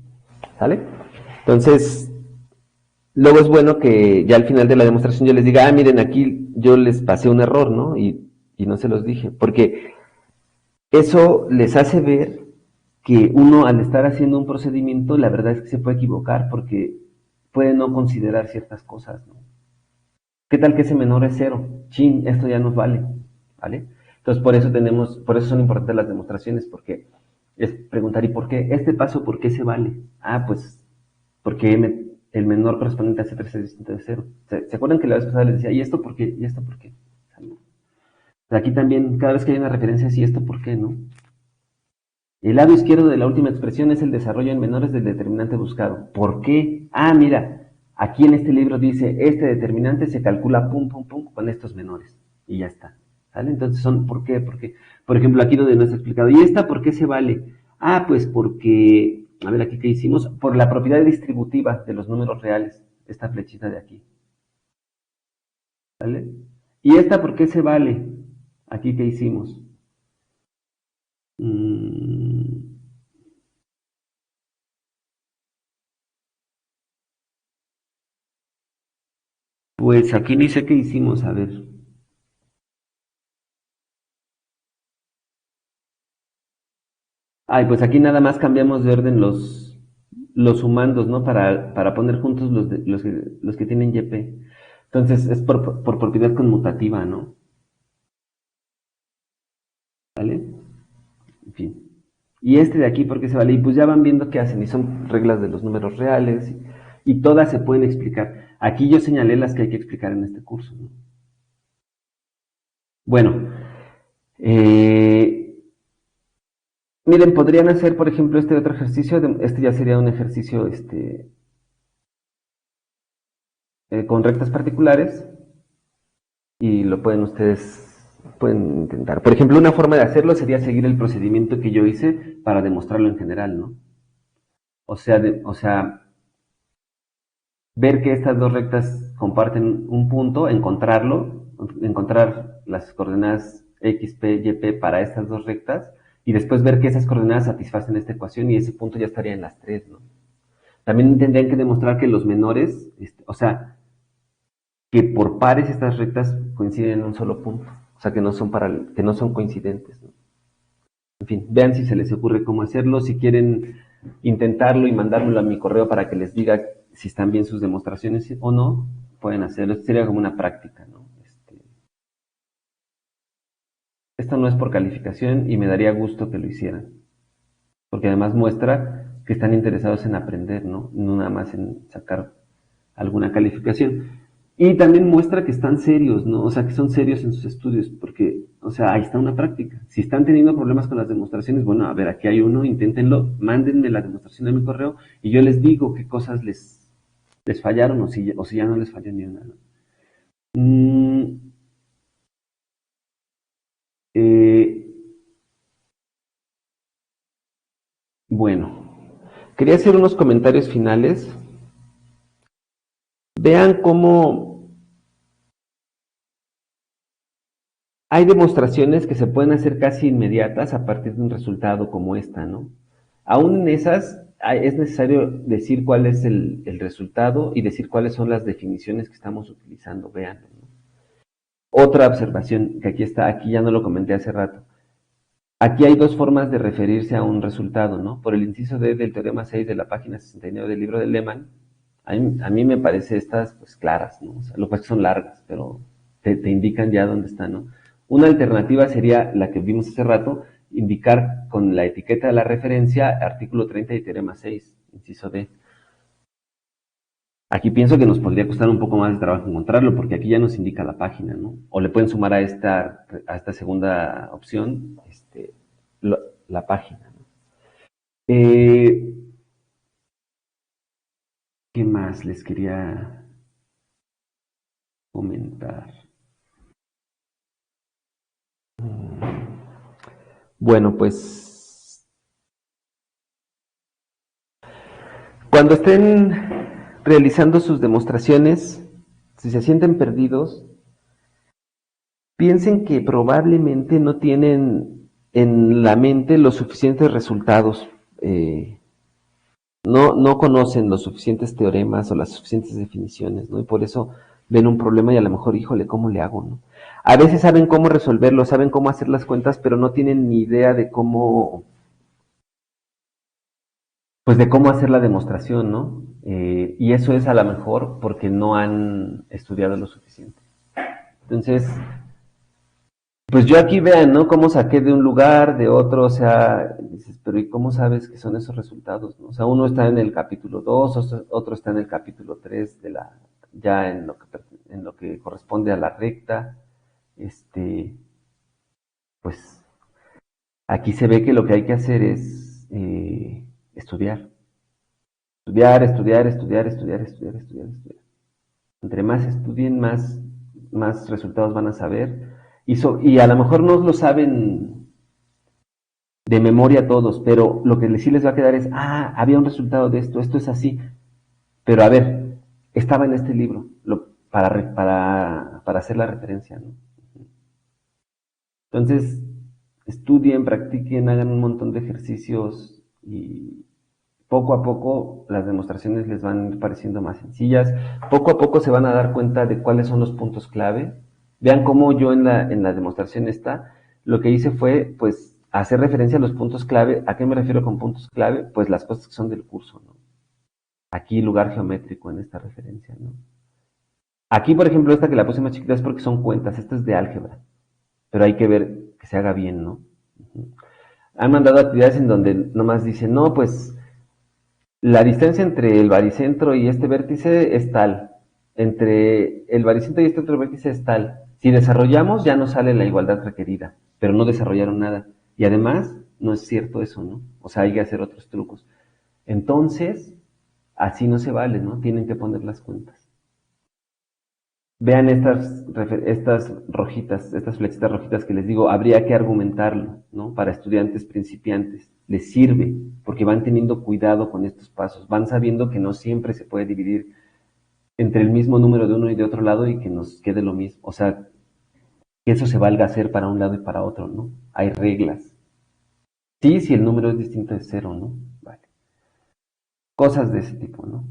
A: ¿Sale? Entonces, luego es bueno que ya al final de la demostración yo les diga, miren, aquí yo les pasé un error, ¿no? Y no se los dije. Porque eso les hace ver que uno al estar haciendo un procedimiento, la verdad es que se puede equivocar porque puede no considerar ciertas cosas, ¿no? ¿Qué tal que ese menor es 0? Chin, esto ya nos vale, ¿vale? Entonces por eso son importantes las demostraciones, porque es preguntar, ¿y por qué? Este paso, ¿por qué se vale? Ah, pues, porque el menor correspondiente a C3 es distinto de 0. ¿Se acuerdan que la vez pasada les decía, ¿y esto por qué? ¿Y esto por qué? Aquí también, cada vez que hay una referencia, ¿y esto por qué, no? El lado izquierdo de la última expresión es el desarrollo en menores del determinante buscado. ¿Por qué? Ah, mira, aquí en este libro dice, este determinante se calcula pum, pum, pum con estos menores. Y ya está. ¿Sale? Entonces son, ¿por qué? Porque, por ejemplo, aquí donde no está explicado. ¿Y esta por qué se vale? Ah, pues porque, a ver aquí qué hicimos, por la propiedad distributiva de los números reales. Esta flechita de aquí. ¿Sale? ¿Y esta por qué se vale? Aquí qué hicimos. Pues aquí ni sé qué hicimos, a ver. Ay, pues aquí nada más cambiamos de orden los sumandos, ¿no? Para poner juntos los que tienen YP. Entonces es por propiedad conmutativa, ¿no? ¿Vale? En fin. Y este de aquí, ¿por qué se vale? Y pues ya van viendo qué hacen. Y son reglas de los números reales. Y todas se pueden explicar. Aquí yo señalé las que hay que explicar en este curso, ¿no? Bueno. Miren, podrían hacer, por ejemplo, este otro ejercicio. Este ya sería un ejercicio con rectas particulares. Y lo pueden intentar. Por ejemplo, una forma de hacerlo sería seguir el procedimiento que yo hice para demostrarlo en general, ¿no? O sea, ver que estas dos rectas comparten un punto, encontrar las coordenadas X, P, Y, P para estas dos rectas, y después ver que esas coordenadas satisfacen esta ecuación y ese punto ya estaría en las tres, ¿no? También tendrían que demostrar que los menores, o sea, que por pares estas rectas coinciden en un solo punto, o sea, que no son coincidentes, ¿no? En fin, vean si se les ocurre cómo hacerlo, si quieren intentarlo y mandármelo a mi correo para que les diga si están bien sus demostraciones o no, pueden hacerlo. Esto sería como una práctica, ¿no? Esto no es por calificación y me daría gusto que lo hicieran, porque además muestra que están interesados en aprender, ¿no? No nada más en sacar alguna calificación. Y también muestra que están serios, ¿no? O sea, que son serios en sus estudios, porque, o sea, ahí está una práctica. Si están teniendo problemas con las demostraciones, bueno, a ver, aquí hay uno, inténtenlo, mándenme la demostración a mi correo y yo les digo qué cosas les fallaron o si ya no les falló ni una, ¿no? Eh, bueno, quería hacer unos comentarios finales. Vean cómo hay demostraciones que se pueden hacer casi inmediatas a partir de un resultado como esta, ¿no? Aún en esas es necesario decir cuál es el resultado y decir cuáles son las definiciones que estamos utilizando, vean, ¿no? Otra observación que aquí está, aquí ya no lo comenté hace rato. Aquí hay dos formas de referirse a un resultado, ¿no? Por el inciso D del teorema 6 de la página 69 del libro de Lehmann, A mí me parece estas pues claras, ¿no? O sea, lo que pasa es que son largas, pero te indican ya dónde están, ¿no? Una alternativa sería la que vimos hace rato, indicar con la etiqueta de la referencia artículo 30 y teorema 6, inciso D. Aquí pienso que nos podría costar un poco más de trabajo encontrarlo, porque aquí ya nos indica la página, ¿no? O le pueden sumar a esta segunda opción, la página, ¿no? Eh, ¿Qué más les quería comentar? Bueno, pues cuando estén realizando sus demostraciones, si se sienten perdidos, piensen que probablemente no tienen en la mente los suficientes resultados. No conocen los suficientes teoremas o las suficientes definiciones, ¿no? Y por eso ven un problema y a lo mejor, híjole, ¿cómo le hago, no? A veces saben cómo resolverlo, saben cómo hacer las cuentas, pero no tienen ni idea de cómo, pues de cómo hacer la demostración, ¿no? Y eso es a lo mejor porque no han estudiado lo suficiente. Entonces, pues yo aquí vean, ¿no? Cómo saqué de un lugar, de otro, o sea, dices, pero ¿y cómo sabes que son esos resultados, no? O sea, uno está en el capítulo 2, otro está en el capítulo 3 de ya en lo que corresponde a la recta, este, pues aquí se ve que lo que hay que hacer es estudiar, estudiar. Entre más estudien, más resultados van a saber. Y a lo mejor no lo saben de memoria todos, pero lo que sí les va a quedar es, había un resultado de esto es así. Pero a ver, estaba en este libro, para hacer la referencia, ¿no? Entonces, estudien, practiquen, hagan un montón de ejercicios y poco a poco las demostraciones les van pareciendo más sencillas. Poco a poco se van a dar cuenta de cuáles son los puntos clave. Vean cómo yo en la demostración lo que hice fue, pues, hacer referencia a los puntos clave. ¿A qué me refiero con puntos clave? Pues las cosas que son del curso, ¿no? Aquí lugar geométrico en esta referencia, ¿no? Aquí, por ejemplo, esta que la puse más chiquita es porque son cuentas. Esta es de álgebra, pero hay que ver que se haga bien, ¿no? Han mandado actividades en donde nomás dicen, no, pues la distancia entre el baricentro y este vértice es tal. Entre el baricentro y este otro vértice es tal. Si desarrollamos, ya no sale la igualdad requerida, pero no desarrollaron nada. Y además, no es cierto eso, ¿no? O sea, hay que hacer otros trucos. Entonces, así no se vale, ¿no? Tienen que poner las cuentas. Vean estas rojitas, estas flechitas rojitas que les digo, habría que argumentarlo, ¿no? Para estudiantes principiantes. Les sirve, porque van teniendo cuidado con estos pasos, van sabiendo que no siempre se puede dividir entre el mismo número de uno y de otro lado y que nos quede lo mismo. O sea, que eso se valga hacer para un lado y para otro, ¿no? Hay reglas. Sí, si el número es distinto de cero, ¿no? Vale. Cosas de ese tipo, ¿no?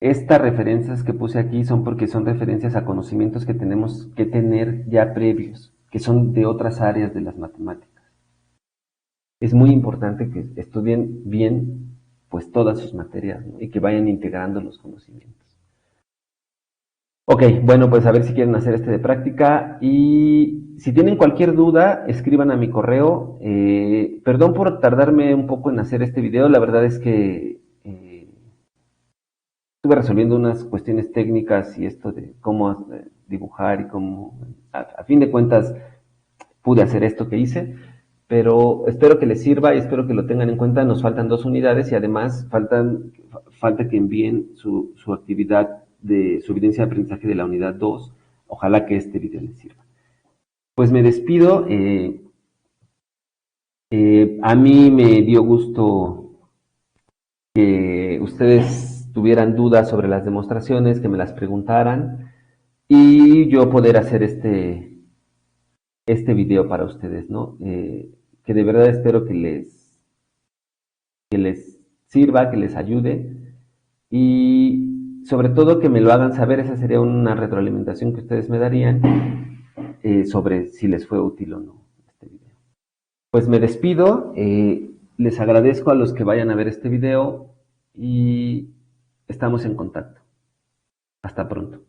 A: Estas referencias que puse aquí son porque son referencias a conocimientos que tenemos que tener ya previos, que son de otras áreas de las matemáticas. Es muy importante que estudien bien pues todas sus materias, ¿no? Y que vayan integrando los conocimientos. Ok, bueno, pues a ver si quieren hacer de práctica y si tienen cualquier duda, escriban a mi correo. Perdón por tardarme un poco en hacer este video, la verdad es que estuve resolviendo unas cuestiones técnicas y esto de cómo dibujar y cómo, a fin de cuentas, pude hacer esto que hice, pero espero que les sirva y espero que lo tengan en cuenta. Nos faltan 2 unidades y además falta que envíen su actividad de su evidencia de aprendizaje de la unidad 2. Ojalá que este video les sirva. Pues me despido. A mí me dio gusto que ustedes tuvieran dudas sobre las demostraciones, que me las preguntaran y yo poder hacer este video para ustedes, ¿no? Que de verdad espero que les sirva, que les ayude y sobre todo que me lo hagan saber. Esa sería una retroalimentación que ustedes me darían sobre si les fue útil o no este video. Pues me despido, les agradezco a los que vayan a ver este video y Estamos en contacto. Hasta pronto.